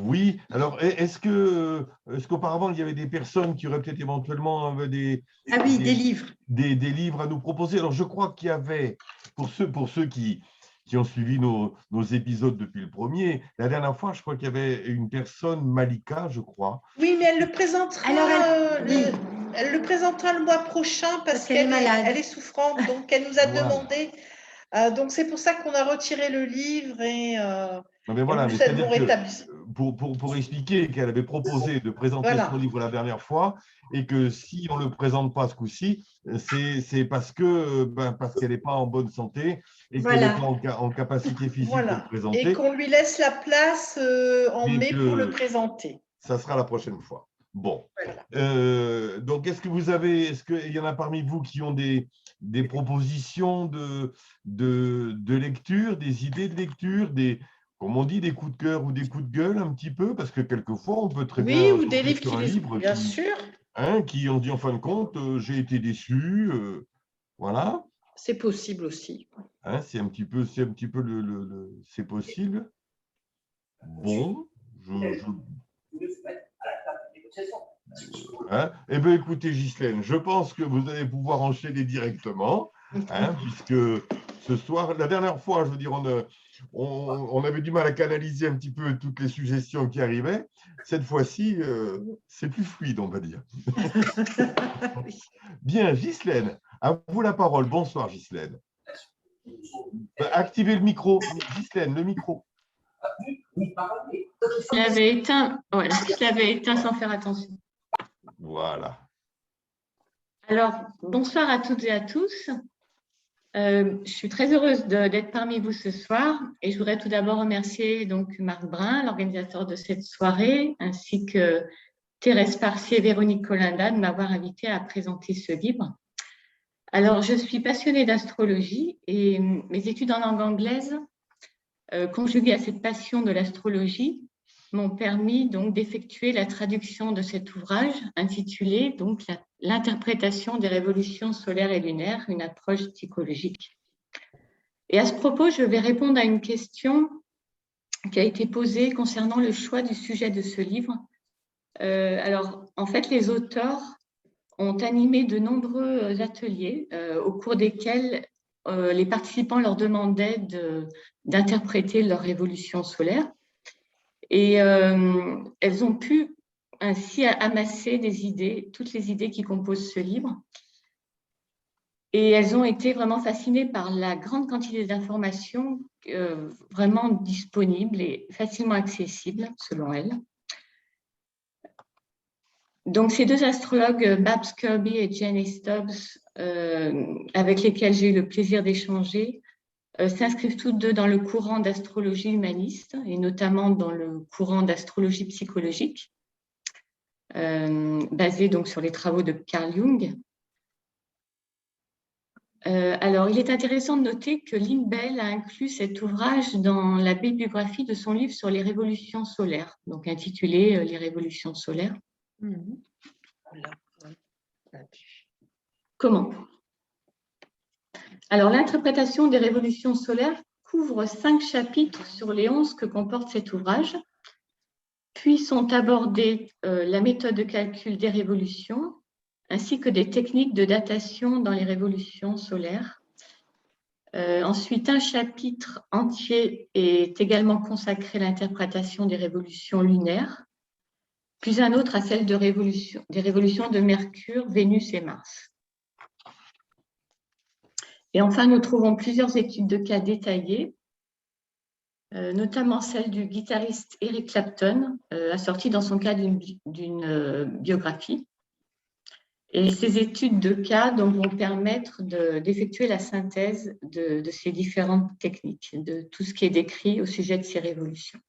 Oui, alors est-ce qu'auparavant il y avait des personnes qui auraient peut-être éventuellement des Ah oui, des livres. des livres à nous proposer? Alors je crois qu'il y avait, pour ceux qui ont suivi nos épisodes depuis le premier, la dernière fois je crois qu'il y avait une personne, Malika, je crois. Oui, mais elle le présentera, Alors, elle le présentera le mois prochain parce qu'elle est malade. elle est souffrante, donc elle nous a Voilà. demandé. Donc c'est pour ça qu'on a retiré le livre et Non, mais voilà, nous mais avons c'est-à-dire rétabli. que pour expliquer qu'elle avait proposé de présenter Voilà. son livre la dernière fois et que si on ne le présente pas ce coup-ci, c'est parce qu'elle n'est pas en bonne santé et qu'elle n'est Voilà. pas en capacité physique de le Voilà. Et présenter. qu'on lui laisse la place en Mais mai que pour le présenter. Ça sera la prochaine fois. Bon. Voilà. Donc, est-ce qu'il y en a parmi vous qui ont des propositions de lecture, des idées de lecture, comme on dit, des coups de cœur ou des coups de gueule un petit peu, parce que quelquefois, on peut très Oui, bien ou des tomber livres sur un livre bien sûr, qui ont dit en fin de compte, j'ai été déçu, voilà. c'est possible aussi. Hein, c'est un petit peu c'est possible. Bon, hein? Eh bien, écoutez, Ghislaine, je pense que vous allez pouvoir enchaîner directement, hein, puisque ce soir, la dernière fois, je veux dire, on avait du mal à canaliser un petit peu toutes les suggestions qui arrivaient. Cette fois-ci, c'est plus fluide, on va dire. Bien, Ghislaine, à vous la parole. Bonsoir, Ghislaine. Activez le micro. Ghislaine, le micro. Je l'avais éteint, voilà, je l'avais éteint sans faire attention. Voilà. Alors, bonsoir à toutes et à tous. Je suis très heureuse d'être parmi vous ce soir et je voudrais tout d'abord remercier donc Marc Brun, l'organisateur de cette soirée, ainsi que Thérèse Parcier et Véronique Colinda de m'avoir invitée à présenter ce livre. Alors, je suis passionnée d'astrologie et mes études en langue anglaise, conjuguées à cette passion de l'astrologie, m'ont permis donc d'effectuer la traduction de cet ouvrage intitulé donc l'interprétation des révolutions solaires et lunaires, une approche psychologique. Et à ce propos, je vais répondre à une question qui a été posée concernant le choix du sujet de ce livre. Alors, en fait, les auteurs ont animé de nombreux ateliers au cours desquels les participants leur demandaient d'interpréter leur révolution solaire. Et elles ont pu ainsi amasser des idées, toutes les idées qui composent ce livre. Et elles ont été vraiment fascinées par la grande quantité d'informations vraiment disponibles et facilement accessibles, selon elles. Donc, ces deux astrologues, Babs Kirby et Jenny Stubbs, avec lesquels j'ai eu le plaisir d'échanger, s'inscrivent toutes deux dans le courant d'astrologie humaniste et notamment dans le courant d'astrologie psychologique, basé donc sur les travaux de Carl Jung. Alors, il est intéressant de noter que Lynn Bell a inclus cet ouvrage dans la bibliographie de son livre sur les révolutions solaires, donc intitulé Les révolutions solaires. Comment ? Alors, l'interprétation des révolutions solaires couvre 5 chapitres sur les 11 que comporte cet ouvrage. Puis sont abordées la méthode de calcul des révolutions, ainsi que des techniques de datation dans les révolutions solaires. Ensuite, un chapitre entier est également consacré à l'interprétation des révolutions lunaires, puis un autre à celle des révolutions de Mercure, Vénus et Mars. Et enfin, nous trouvons plusieurs études de cas détaillées, notamment celle du guitariste Eric Clapton, assortie dans son cas d'une biographie. Et ces études de cas donc, vont permettre d'effectuer la synthèse de ces différentes techniques, de tout ce qui est décrit au sujet de ces révolutions.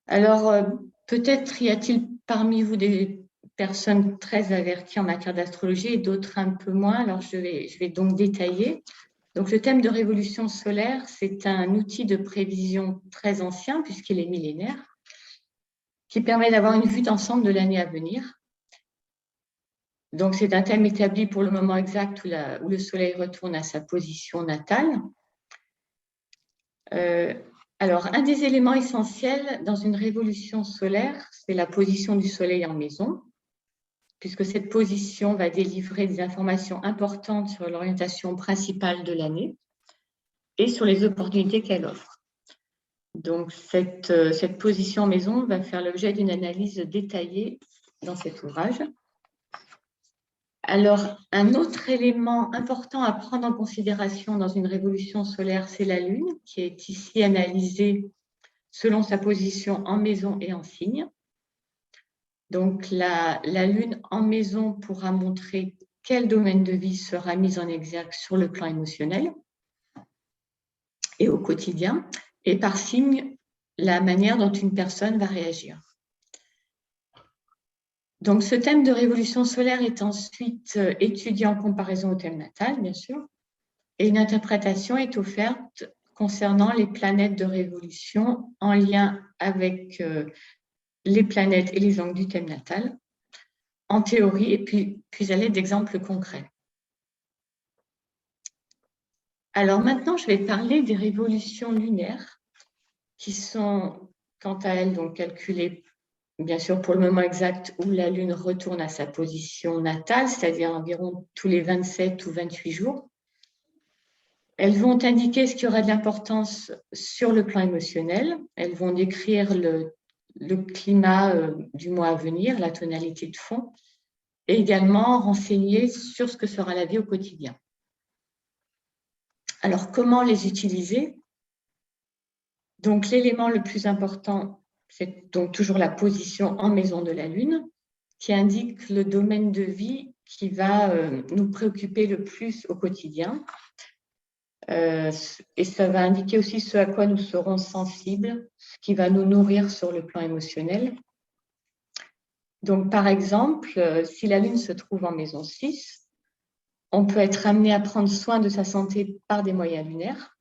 Alors, peut-être y a-t-il parmi vous des personnes très averties en matière d'astrologie et d'autres un peu moins. Alors, je vais donc détailler. Donc, le thème de révolution solaire, c'est un outil de prévision très ancien, puisqu'il est millénaire, qui permet d'avoir une vue d'ensemble de l'année à venir. Donc, c'est un thème établi pour le moment exact où le Soleil retourne à sa position natale. Alors, un des éléments essentiels dans une révolution solaire, c'est la position du Soleil en maison, puisque cette position va délivrer des informations importantes sur l'orientation principale de l'année et sur les opportunités qu'elle offre. Donc, cette position en maison va faire l'objet d'une analyse détaillée dans cet ouvrage. Alors, un autre élément important à prendre en considération dans une révolution solaire, c'est la Lune, qui est ici analysée selon sa position en maison et en signe. Donc, la Lune en maison pourra montrer quel domaine de vie sera mis en exergue sur le plan émotionnel et au quotidien, et par signe, la manière dont une personne va réagir. Donc, ce thème de révolution solaire est ensuite étudié en comparaison au thème natal, bien sûr, et une interprétation est offerte concernant les planètes de révolution en lien avec les planètes et les angles du thème natal, en théorie, et puis à l'aide d'exemples concrets. Alors maintenant, je vais parler des révolutions lunaires, qui sont, quant à elles, donc calculées bien sûr pour le moment exact où la Lune retourne à sa position natale, c'est-à-dire environ tous les 27 ou 28 jours. Elles vont indiquer ce qui aura de l'importance sur le plan émotionnel. Elles vont décrire le climat du mois à venir, la tonalité de fond, et également renseigner sur ce que sera la vie au quotidien. Alors, comment les utiliser? Donc, l'élément le plus important, c'est donc toujours la position en maison de la Lune, qui indique le domaine de vie qui va nous préoccuper le plus au quotidien. Et ça va indiquer aussi ce à quoi nous serons sensibles, ce qui va nous nourrir sur le plan émotionnel. Donc, par exemple, si la Lune se trouve en maison 6, on peut être amené à prendre soin de sa santé par des moyens lunaires.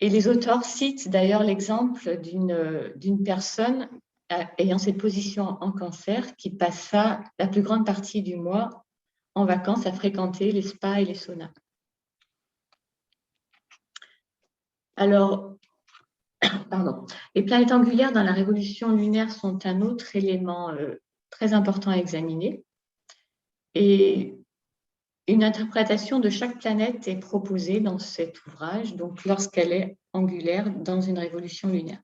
Et les auteurs citent d'ailleurs l'exemple d'une personne ayant cette position en cancer qui passa la plus grande partie du mois en vacances à fréquenter les spas et les saunas. Alors, les planètes angulaires dans la révolution lunaire sont un autre élément très important à examiner. Et une interprétation de chaque planète est proposée dans cet ouvrage, donc lorsqu'elle est angulaire dans une révolution lunaire.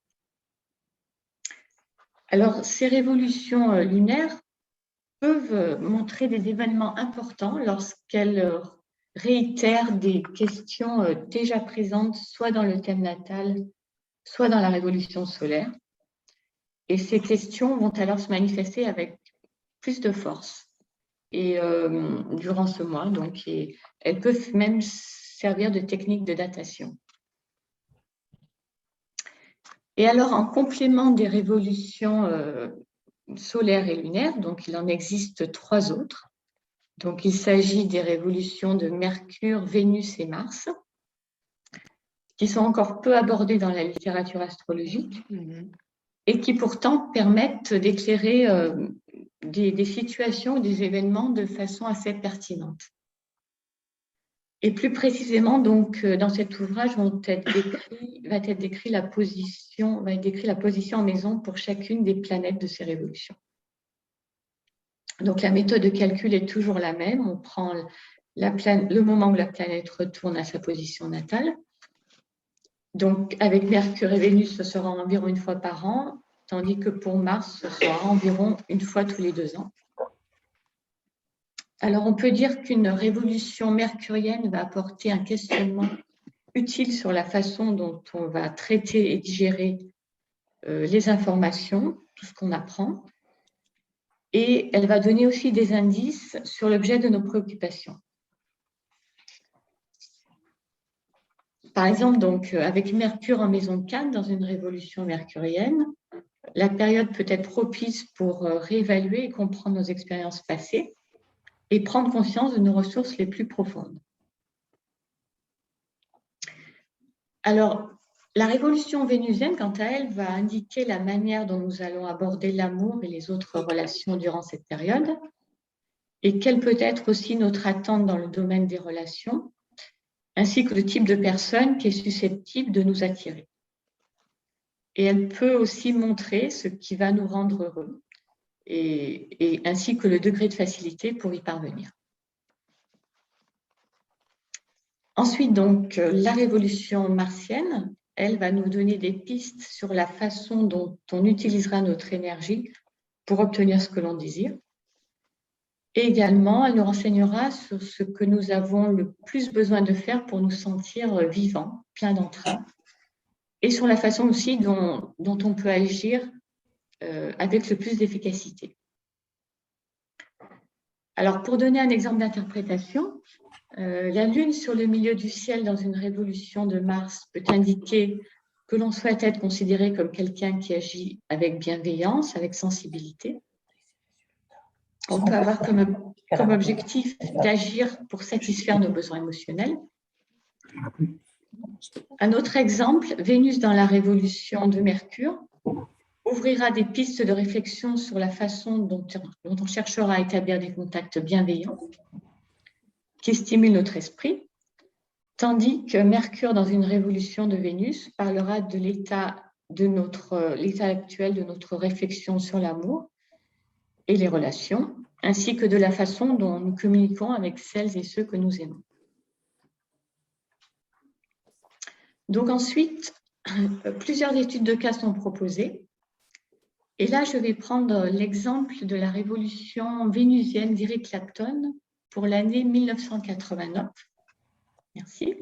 Alors, ces révolutions lunaires peuvent montrer des événements importants lorsqu'elles réitèrent des questions déjà présentes, soit dans le thème natal, soit dans la révolution solaire. Et ces questions vont alors se manifester avec plus de force. Et durant ce mois, donc, elles peuvent même servir de technique de datation. Et alors, en complément des révolutions solaires et lunaires, donc il en existe 3 autres. Donc, il s'agit des révolutions de Mercure, Vénus et Mars, qui sont encore peu abordées dans la littérature astrologique et qui pourtant permettent d'éclairer des situations ou des événements de façon assez pertinente. Et plus précisément, donc, dans cet ouvrage va être décrite la position en maison pour chacune des planètes de ces révolutions. Donc, la méthode de calcul est toujours la même. On prend le moment où la planète retourne à sa position natale. Donc, avec Mercure et Vénus, ce sera environ une fois par an, tandis que pour Mars, ce sera environ une fois tous les 2 ans. Alors, on peut dire qu'une révolution mercurienne va apporter un questionnement utile sur la façon dont on va traiter et digérer les informations, tout ce qu'on apprend, et elle va donner aussi des indices sur l'objet de nos préoccupations. Par exemple, donc, avec Mercure en maison 4 dans une révolution mercurienne, la période peut être propice pour réévaluer et comprendre nos expériences passées et prendre conscience de nos ressources les plus profondes. Alors, la révolution vénusienne, quant à elle, va indiquer la manière dont nous allons aborder l'amour et les autres relations durant cette période et quelle peut être aussi notre attente dans le domaine des relations, ainsi que le type de personne qui est susceptible de nous attirer. Et elle peut aussi montrer ce qui va nous rendre heureux, et ainsi que le degré de facilité pour y parvenir. Ensuite, donc, la révolution martienne, elle va nous donner des pistes sur la façon dont on utilisera notre énergie pour obtenir ce que l'on désire. Et également, elle nous renseignera sur ce que nous avons le plus besoin de faire pour nous sentir vivants, pleins d'entrain, et sur la façon aussi dont on peut agir avec le plus d'efficacité. Alors, pour donner un exemple d'interprétation, la Lune sur le milieu du ciel dans une révolution de Mars peut indiquer que l'on souhaite être considéré comme quelqu'un qui agit avec bienveillance, avec sensibilité. On peut avoir comme objectif d'agir pour satisfaire nos besoins émotionnels. Un autre exemple, Vénus dans la révolution de Mercure ouvrira des pistes de réflexion sur la façon dont on cherchera à établir des contacts bienveillants qui stimulent notre esprit, tandis que Mercure dans une révolution de Vénus parlera de l'état actuel de notre réflexion sur l'amour et les relations, ainsi que de la façon dont nous communiquons avec celles et ceux que nous aimons. Donc ensuite, plusieurs études de cas sont proposées. Et là, je vais prendre l'exemple de la révolution vénusienne d'Eric Clapton pour l'année 1989. Merci.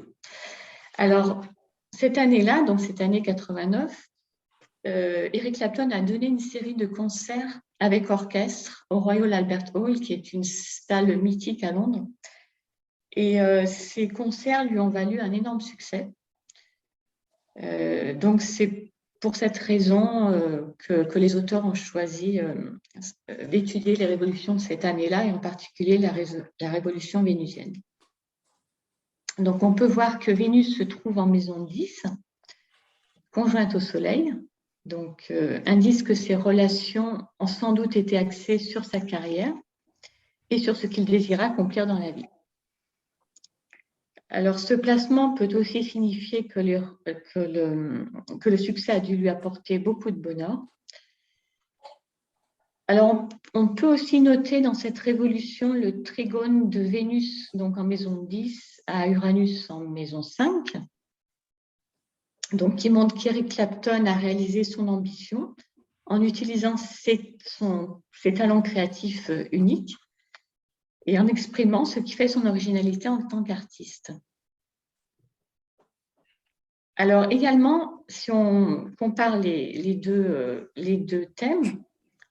Alors, cette année-là, donc cette année 89, Eric Clapton a donné une série de concerts avec orchestre au Royal Albert Hall, qui est une salle mythique à Londres. Et ces concerts lui ont valu un énorme succès. Donc, c'est pour cette raison que les auteurs ont choisi d'étudier les révolutions de cette année-là, et en particulier la révolution vénusienne. Donc, on peut voir que Vénus se trouve en maison 10, conjointe au Soleil, donc indice que ses relations ont sans doute été axées sur sa carrière et sur ce qu'il désirait accomplir dans la vie. Alors, ce placement peut aussi signifier que le succès a dû lui apporter beaucoup de bonheur. Alors, on peut aussi noter dans cette révolution le trigone de Vénus, donc en maison 10, à Uranus en maison 5, donc qui montre qu'Eric Clapton a réalisé son ambition en utilisant ses talents créatifs uniques et en exprimant ce qui fait son originalité en tant qu'artiste. Alors également, si on compare les deux thèmes,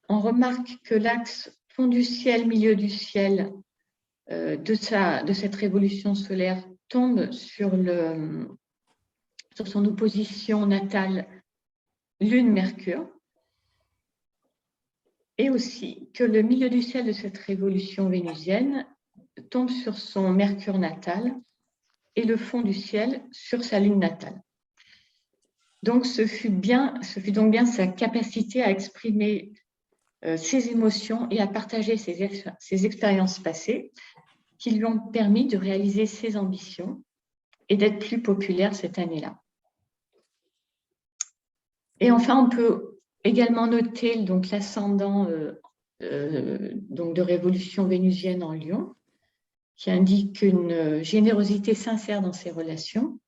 on remarque que l'axe fond du ciel, milieu du ciel de cette révolution solaire tombe sur son opposition natale Lune-Mercure, et aussi que le milieu du ciel de cette révolution vénusienne tombe sur son Mercure natal et le fond du ciel sur sa Lune natale. Donc, ce fut donc bien sa capacité à exprimer ses émotions et à partager ses expériences passées qui lui ont permis de réaliser ses ambitions et d'être plus populaire cette année-là. Et enfin, on peut également noter donc l'ascendant de révolution vénusienne en Lion, qui indique une générosité sincère dans ses relations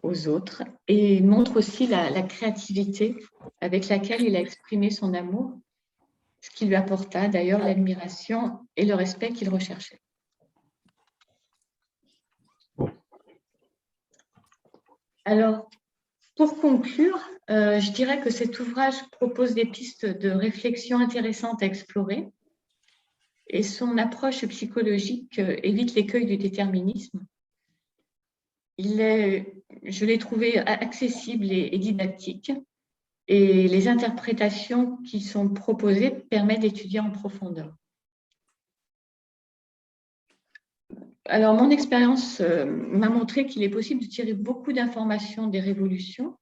aux autres et montre aussi la créativité avec laquelle il a exprimé son amour, ce qui lui apporta d'ailleurs l'admiration et le respect qu'il recherchait. Alors, pour conclure, je dirais que cet ouvrage propose des pistes de réflexion intéressantes à explorer et son approche psychologique évite l'écueil du déterminisme. Je l'ai trouvé accessible et didactique et les interprétations qui sont proposées permettent d'étudier en profondeur. Alors, mon expérience m'a montré qu'il est possible de tirer beaucoup d'informations des révolutions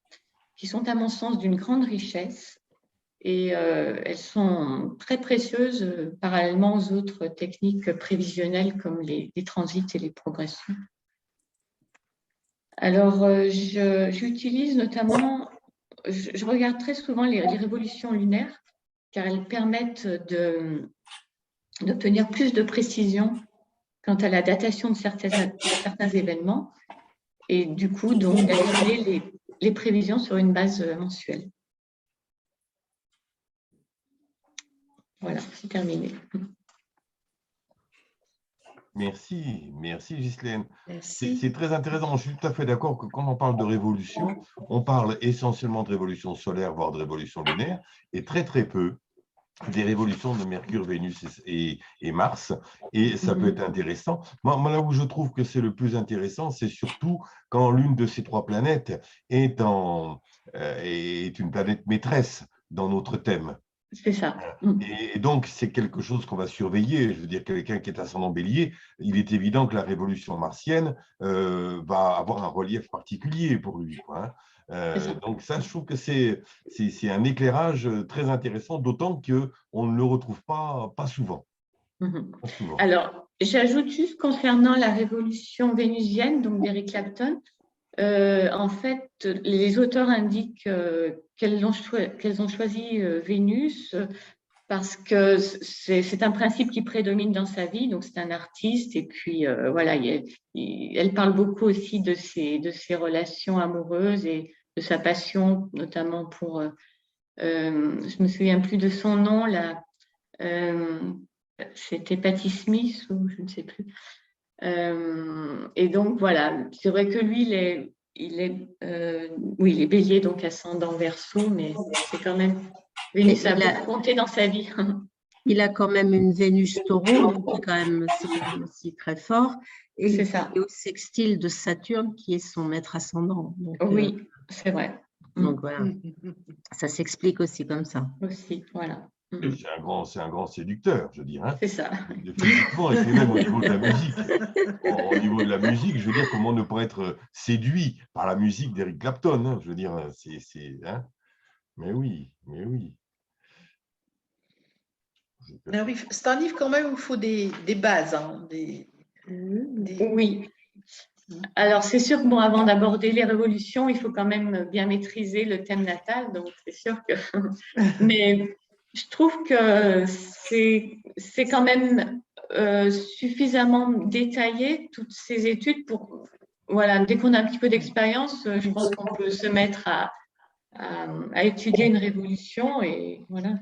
qui sont, à mon sens, d'une grande richesse et elles sont très précieuses parallèlement aux autres techniques prévisionnelles comme les transits et les progressions. Alors, j'utilise notamment, je regarde très souvent les révolutions lunaires car elles permettent d'obtenir plus de précision quant à la datation de certains événements et du coup, donc, d'appuyer les prévisions sur une base mensuelle. Voilà, c'est terminé. Merci Ghislaine. Merci. C'est très intéressant. Je suis tout à fait d'accord que quand on parle de révolution, on parle essentiellement de révolution solaire, voire de révolution lunaire, et très peu des révolutions de Mercure, Vénus et Mars. Et ça peut être intéressant. Moi, là où je trouve que c'est le plus intéressant, c'est surtout quand l'une de ces trois planètes est une planète maîtresse dans notre thème. C'est ça. Et donc, c'est quelque chose qu'on va surveiller. Je veux dire, quelqu'un qui est ascendant Bélier, il est évident que la révolution martienne va avoir un relief particulier pour lui, quoi, hein. Donc ça, je trouve que c'est un éclairage très intéressant, d'autant qu'on ne le retrouve pas souvent. Pas souvent. Alors, j'ajoute juste concernant la révolution vénusienne, donc d'Eric Clapton, en fait, les auteurs indiquent qu'elles ont choisi Vénus parce que c'est un principe qui prédomine dans sa vie, donc c'est un artiste, et puis voilà, elle parle beaucoup aussi de ses relations amoureuses et de sa passion, notamment pour, je me souviens plus de son nom, là, c'était Patti Smith ou je ne sais plus. Et donc voilà, c'est vrai que lui, il est bélier, donc ascendant Verseau, mais c'est quand même Vénus a beaucoup compté dans sa vie. Il a quand même une Vénus taureau, donc c'est quand même aussi très fort. Et c'est ça. Il est au sextile de Saturne, qui est son maître ascendant. Donc, oui, c'est vrai. Donc voilà, ça s'explique aussi comme ça. Aussi, voilà. C'est un grand séducteur, je dirais. Hein. C'est ça. Physiquement et puis même au niveau de la musique. Au niveau de la musique, je veux dire, comment ne pas être séduit par la musique d'Eric Clapton, hein, je veux dire, hein. Mais oui. Oui, c'est un livre quand même où il faut des bases. Hein, Oui. Alors, c'est sûr que bon, avant d'aborder les révolutions, il faut quand même bien maîtriser le thème natal, donc c'est sûr que… Mais je trouve que c'est quand même suffisamment détaillé, toutes ces études, pour… Voilà, dès qu'on a un petit peu d'expérience, je pense qu'on peut se mettre à étudier une révolution et voilà.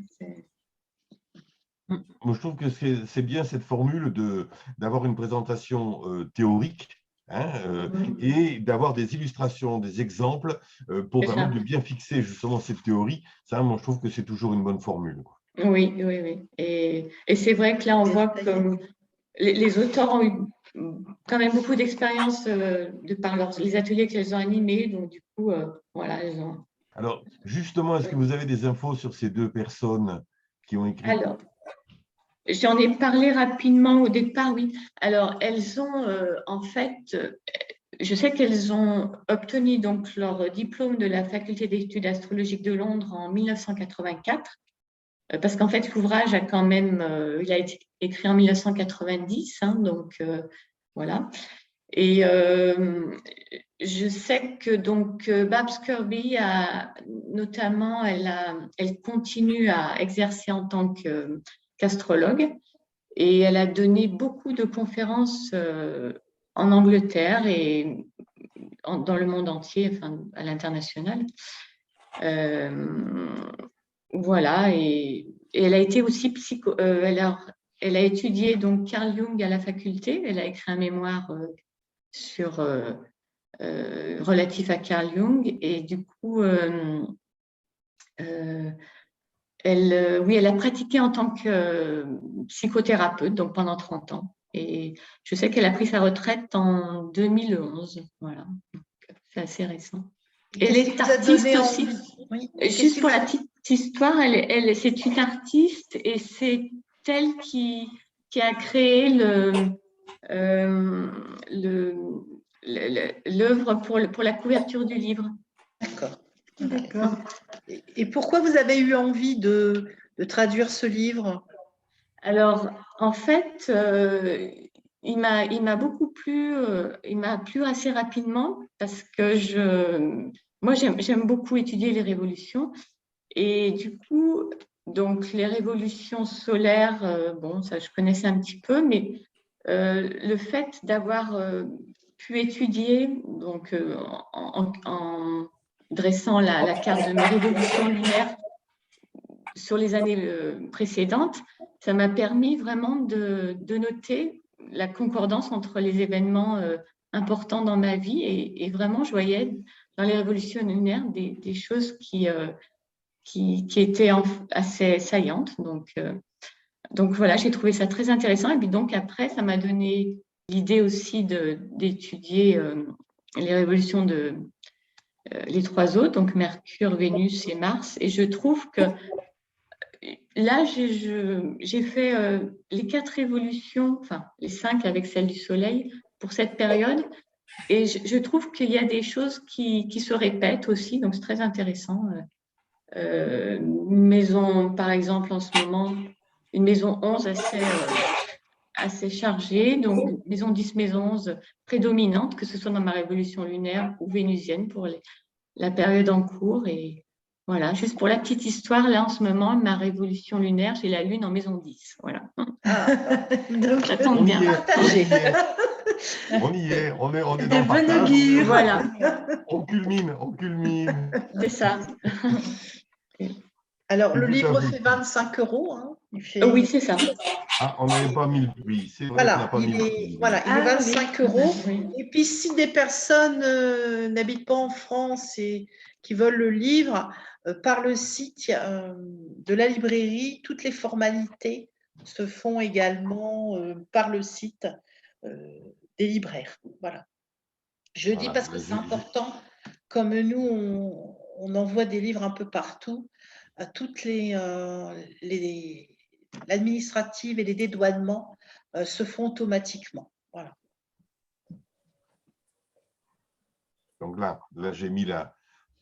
Moi, je trouve que c'est bien cette formule d'avoir une présentation théorique, hein, et d'avoir des illustrations, des exemples pour permettre de bien fixer justement cette théorie. Ça, moi, je trouve que c'est toujours une bonne formule, quoi. Oui. Et c'est vrai que là, on voit que les auteurs ont eu quand même beaucoup d'expérience de par les ateliers qu'elles ont animés. Donc, du coup, voilà, elles ont… Alors, justement, est-ce que vous avez des infos sur ces deux personnes qui ont écrit? Alors, j'en ai parlé rapidement au départ, oui. Alors, elles ont, en fait, je sais qu'elles ont obtenu donc leur diplôme de la Faculté d'études astrologiques de Londres en 1984, parce qu'en fait, l'ouvrage a quand même, il a été écrit en 1990, hein, donc voilà. Et je sais que donc Babs Kirby a notamment, elle continue à exercer en tant qu'astrologue. Et elle a donné beaucoup de conférences en Angleterre et dans le monde entier, enfin, à l'international. Voilà, et elle a été aussi elle a étudié donc Carl Jung à la faculté. Elle a écrit un mémoire relatif à Carl Jung, et du coup, elle a pratiqué en tant que psychothérapeute, donc pendant 30 ans. Et je sais qu'elle a pris sa retraite en 2011. Voilà, c'est assez récent. Elle est artiste aussi. Oui. Juste pour la petite histoire, c'est une artiste et c'est elle qui a créé l'œuvre pour la couverture du livre. D'accord. D'accord. Et pourquoi vous avez eu envie de traduire ce livre? Alors, en fait, il m'a beaucoup plu, il m'a plu assez rapidement parce que moi, j'aime beaucoup étudier les révolutions. Et du coup, donc les révolutions solaires, bon, ça je connaissais un petit peu, mais le fait d'avoir pu étudier, donc en dressant la carte de mes révolutions lunaires sur les années précédentes, ça m'a permis vraiment de noter la concordance entre les événements importants dans ma vie, et vraiment je voyais dans les révolutions lunaires des choses qui étaient assez saillantes. Donc voilà, j'ai trouvé ça très intéressant. Et puis donc après, ça m'a donné l'idée aussi d'étudier les révolutions les trois autres, donc Mercure, Vénus et Mars. Et je trouve que là, j'ai fait les 4 révolutions, enfin les 5 avec celle du Soleil pour cette période. Et je trouve qu'il y a des choses qui se répètent aussi, donc c'est très intéressant. Maison, par exemple, en ce moment, une maison 11 assez chargée, donc maison 10, maison 11 prédominante, que ce soit dans ma révolution lunaire ou vénusienne pour la période en cours. Et voilà, juste pour la petite histoire, là en ce moment, ma révolution lunaire, j'ai la lune en maison 10. Voilà. Donc, ça tombe bien. On y est, on est dans le Bon partage. augure. Voilà, On culmine. c'est ça. alors, le Tout à livre fait. fait 25 €. Hein. Oui, c'est ça. Ah, on n'avait pas mis le prix. C'est vrai qu'on n'a pas mis le prix. Il est Ah, 25 €. Oui. Et puis, si des personnes n'habitent pas en France et qui veulent le livre, par le site de la librairie, toutes les formalités se font également par le site des libraires. Voilà. Je dis parce que c'est important, comme nous, on envoie des livres un peu partout, à toutes l'administrative et les dédouanements se font automatiquement. Voilà. Donc là j'ai mis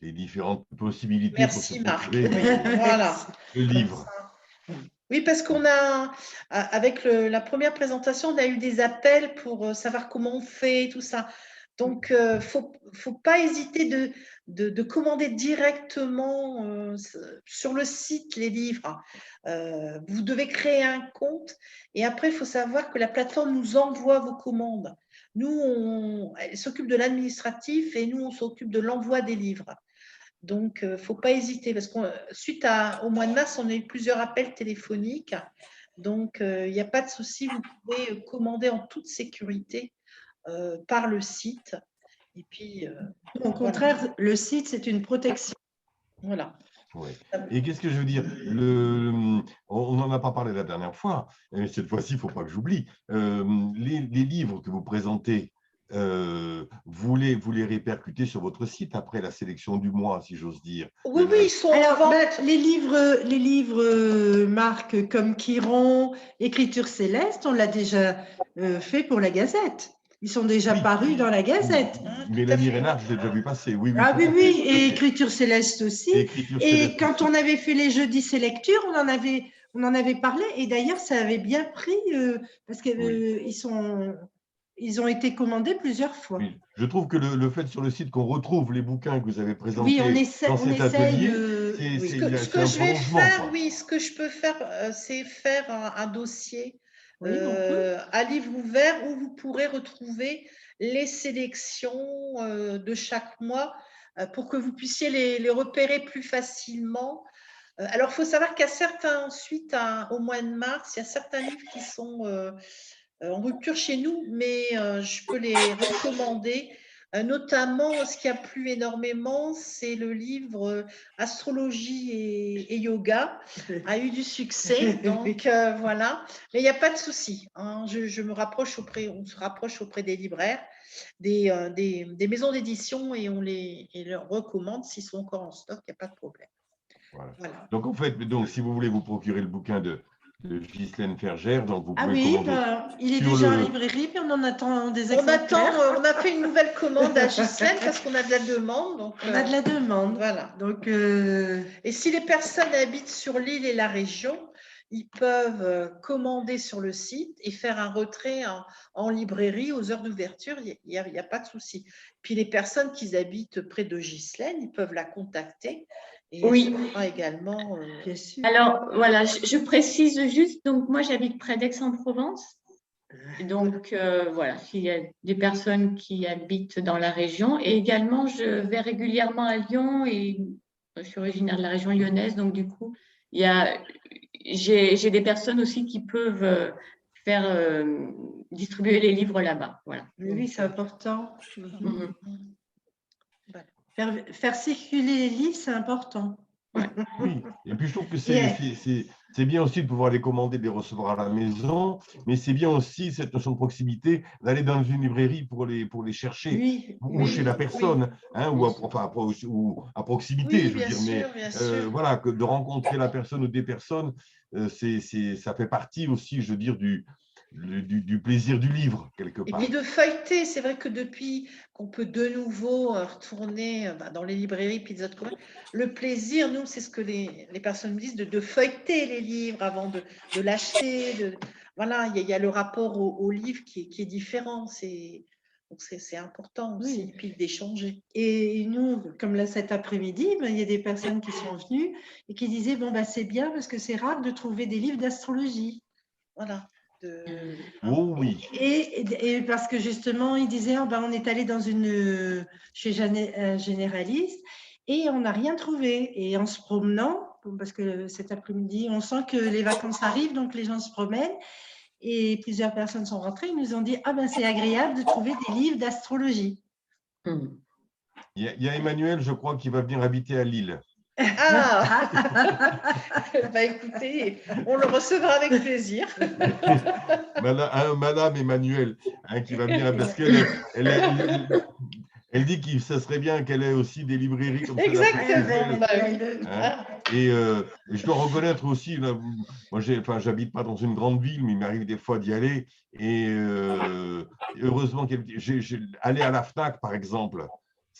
les différentes possibilités. Merci Marc. Le Voilà. livre. Oui, parce qu'on a, avec la première présentation, on a eu des appels pour savoir comment on fait, tout ça. Donc, faut pas hésiter de commander directement sur le site les livres. Vous devez créer un compte et après, il faut savoir que la plateforme nous envoie vos commandes. Nous, elle s'occupe de l'administratif et nous, on s'occupe de l'envoi des livres. Donc, il ne faut pas hésiter parce que suite au mois de mars, on a eu plusieurs appels téléphoniques. Donc, il n'y a pas de souci, vous pouvez commander en toute sécurité par le site. Et puis, Au contraire, le site, c'est une protection. Voilà. Ouais. Et qu'est-ce que je veux dire? On n'en a pas parlé la dernière fois, mais cette fois-ci, il ne faut pas que j'oublie. Les livres que vous présentez, vous les répercutez sur votre site après la sélection du mois, si j'ose dire. Oui, ils sont Alors, en vente. les livres marques comme Chiron, Écriture céleste, on l'a déjà fait pour la Gazette. Ils sont déjà parus dans la Gazette. Mélanie Reynard, je l'ai déjà vu passer. Oui, et Écriture céleste aussi. Et quand on avait fait les jeudis c'est lecture, on en avait parlé. Et d'ailleurs, ça avait bien pris parce qu'ils ont été commandés plusieurs fois. Oui. Je trouve que le fait sur le site qu'on retrouve les bouquins que vous avez présentés on essaye, Ce que je peux faire, c'est faire un dossier Oui, on peut. à livre ouvert où vous pourrez retrouver les sélections de chaque mois pour que vous puissiez les repérer plus facilement. Alors, il faut savoir qu'il y a certains, suite au mois de mars, il y a certains livres qui sont en rupture chez nous, mais je peux les recommander. Notamment, ce qui a plu énormément, c'est le livre Astrologie et yoga, a eu du succès. Donc voilà, mais il n'y a pas de souci. Hein. Je me rapproche on se rapproche auprès des libraires, des maisons d'édition et on leur recommande s'ils sont encore en stock, il n'y a pas de problème. Voilà. Voilà. Donc, en fait, si vous voulez vous procurer le bouquin de Ghislaine Fergère, donc vous Ah pouvez oui, commander. il est sur déjà le- en librairie, puis on en attend des On exemplaires. on a fait une nouvelle commande à Ghislaine parce qu'on a de la demande. Donc, On a de la demande. Voilà. Donc, et si les personnes habitent sur l'île et la région, ils peuvent commander sur le site et faire un retrait en librairie aux heures d'ouverture. Il n'y a pas de souci. Puis les personnes qui habitent près de Ghislaine, ils peuvent la contacter. Et Oui. elle sera également. bien sûr. Alors, voilà, je précise juste, donc moi j'habite près d'Aix-en-Provence. Donc, voilà, s'il y a des personnes qui habitent dans la région. Et également, je vais régulièrement à Lyon et je suis originaire de la région lyonnaise. Donc, du coup, j'ai des personnes aussi qui peuvent faire distribuer les livres là-bas. Voilà. Oui, c'est important. Mhm. Faire circuler les livres, c'est important. Oui, et puis je trouve que Yeah. c'est bien aussi de pouvoir les commander, de les recevoir à la maison, mais c'est bien aussi cette notion de proximité, d'aller dans une librairie pour les chercher, Oui, ou chez la personne, hein, ou à proximité, Oui, je veux bien dire, sûr, mais bien sûr. voilà, que de rencontrer la personne ou des personnes, ça fait partie aussi, je veux dire, du plaisir du livre, quelque Et part. puis de feuilleter, c'est vrai que depuis qu'on peut de nouveau retourner dans les librairies puis des autres commerces, le plaisir, nous, c'est ce que les personnes me disent, de feuilleter les livres avant de l'acheter. Voilà, il y a le rapport au livre qui est différent. Donc c'est important aussi, Oui. puis d'échanger. Et nous, comme là cet après-midi, il y a des personnes qui sont venues et qui disaient bon, c'est bien parce que c'est rare de trouver des livres d'astrologie. Voilà. Oh oui. Et parce que justement, ils disaient on est allé dans chez un généraliste et on n'a rien trouvé. Et en se promenant, parce que cet après-midi, on sent que les vacances arrivent, donc les gens se promènent. Et plusieurs personnes sont rentrées, ils nous ont dit c'est agréable de trouver des livres d'astrologie. Il y a Emmanuel, je crois, qui va venir habiter à Lille. Ah écoutez, on le recevra avec plaisir. Madame Emmanuel, hein, qui va venir, parce elle dit que ce serait bien qu'elle ait aussi des librairies comme ça. Exactement. Hein. Et je dois reconnaître aussi, là, moi j'habite pas dans une grande ville, mais il m'arrive des fois d'y aller. Et heureusement aller à la FNAC, par exemple,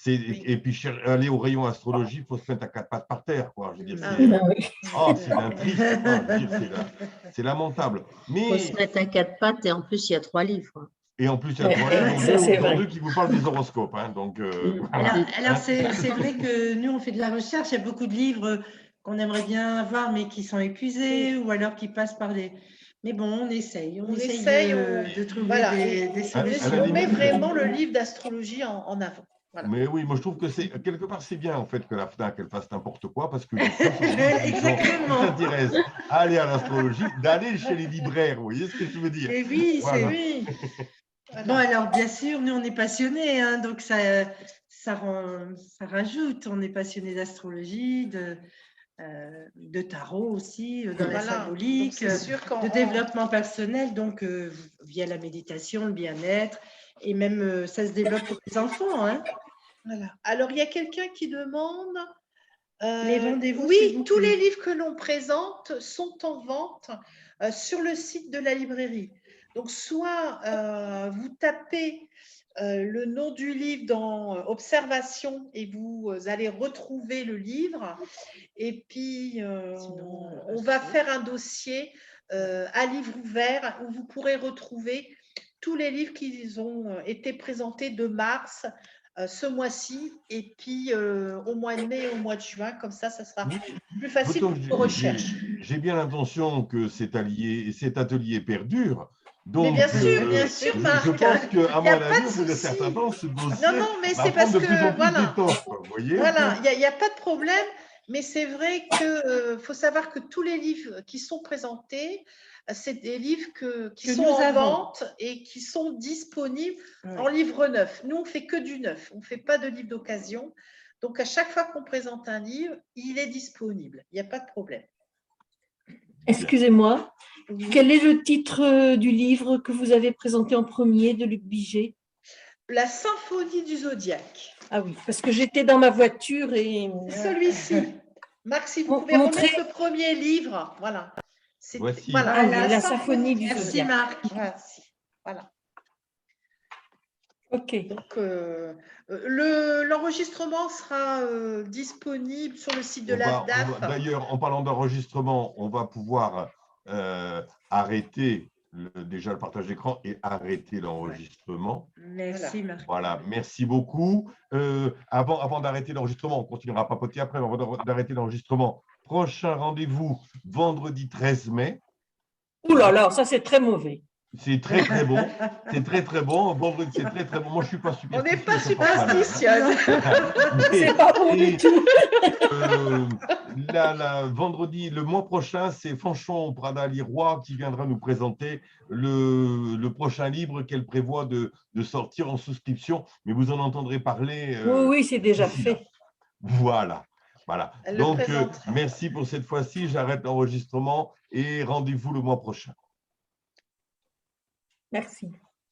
et puis aller au rayon astrologie, il faut se mettre à quatre pattes par terre, quoi. Je veux dire, c'est d'un triste, c'est lamentable. Il faut se mettre à quatre pattes et en plus, il y a 3 livres. Et en plus, il y a 3 livres, dont deux qui vous parlent des horoscopes. Hein, donc, voilà. Alors c'est vrai que nous, on fait de la recherche. Il y a beaucoup de livres qu'on aimerait bien avoir, mais qui sont épuisés ou alors qui passent par des… Mais bon, on essaye de trouver des solutions. On met vraiment le livre d'astrologie en avant. Voilà. Mais oui, moi je trouve que quelque part c'est bien en fait que la FNAC elle fasse n'importe quoi parce que du coup, les gens qui s'intéressent à aller à l'astrologie, d'aller chez les libraires, vous voyez ce que je veux dire? Et oui, voilà. oui. Voilà. Bon alors bien sûr, nous on est passionnés, hein, donc ça rajoute. On est passionnés d'astrologie, de tarot aussi, dans la symbolique, de développement personnel, donc via la méditation, le bien-être, et même ça se développe pour les enfants. Hein. Voilà. Alors, il y a quelqu'un qui demande… les rendez-vous. Oui, tous les livres que l'on présente sont en vente sur le site de la librairie. Donc, soit vous tapez le nom du livre dans Observation et vous allez retrouver le livre. Et puis, on va faire un dossier à livre ouvert où vous pourrez retrouver tous les livres qui ont été présentés de mars ce mois-ci, et puis au mois de mai, au mois de juin, comme ça sera plus facile D'autant pour que vos recherches. j'ai bien l'intention que cet atelier perdure. Donc, Mais bien sûr, Marc. je pense qu'à Il n'y a mon pas avis, de au bout d'un souci. certain temps, ce dossier Non, mais va c'est parce prendre de plus en que, plus d'étoffe. Vous voyez, voilà, il n'y a pas de problème, mais c'est vrai qu'il faut savoir que tous les livres qui sont présentés, c'est des livres qui sont en vente et qui sont disponibles en livre neuf. Nous, on ne fait que du neuf, on ne fait pas de livre d'occasion. Donc, à chaque fois qu'on présente un livre, il est disponible. Il n'y a pas de problème. Excusez-moi, quel est le titre du livre que vous avez présenté en premier de Luc Biget? La symphonie du zodiaque. Ah oui, parce que j'étais dans ma voiture et… Celui-ci. Marc, si vous pouvez remettre le premier livre. Voilà. Voici. Voilà, la symphonie du Merci zodiaque. Marc. Voilà. Ok. Donc, l'enregistrement sera disponible sur le site de la DAF. D'ailleurs, en parlant d'enregistrement, on va pouvoir arrêter déjà le partage d'écran et arrêter l'enregistrement. Merci Marc. Voilà, merci beaucoup. Avant d'arrêter l'enregistrement, on continuera à papoter après, mais avant d'arrêter l'enregistrement, prochain rendez-vous vendredi 13 mai. Ouh là là, ça c'est très mauvais. C'est très très bon. C'est très très bon. Vendredi, c'est très très bon. Moi, je ne suis pas superstitieux. On n'est pas superstitieux. C'est pas bon du tout. Vendredi, le mois prochain, c'est Fanchon Prada Liroy qui viendra nous présenter le prochain livre qu'elle prévoit de sortir en souscription. Mais vous en entendrez parler. Oui, c'est déjà fait. Voilà. Donc, présentera. merci pour cette fois-ci. J'arrête l'enregistrement et rendez-vous le mois prochain. Merci.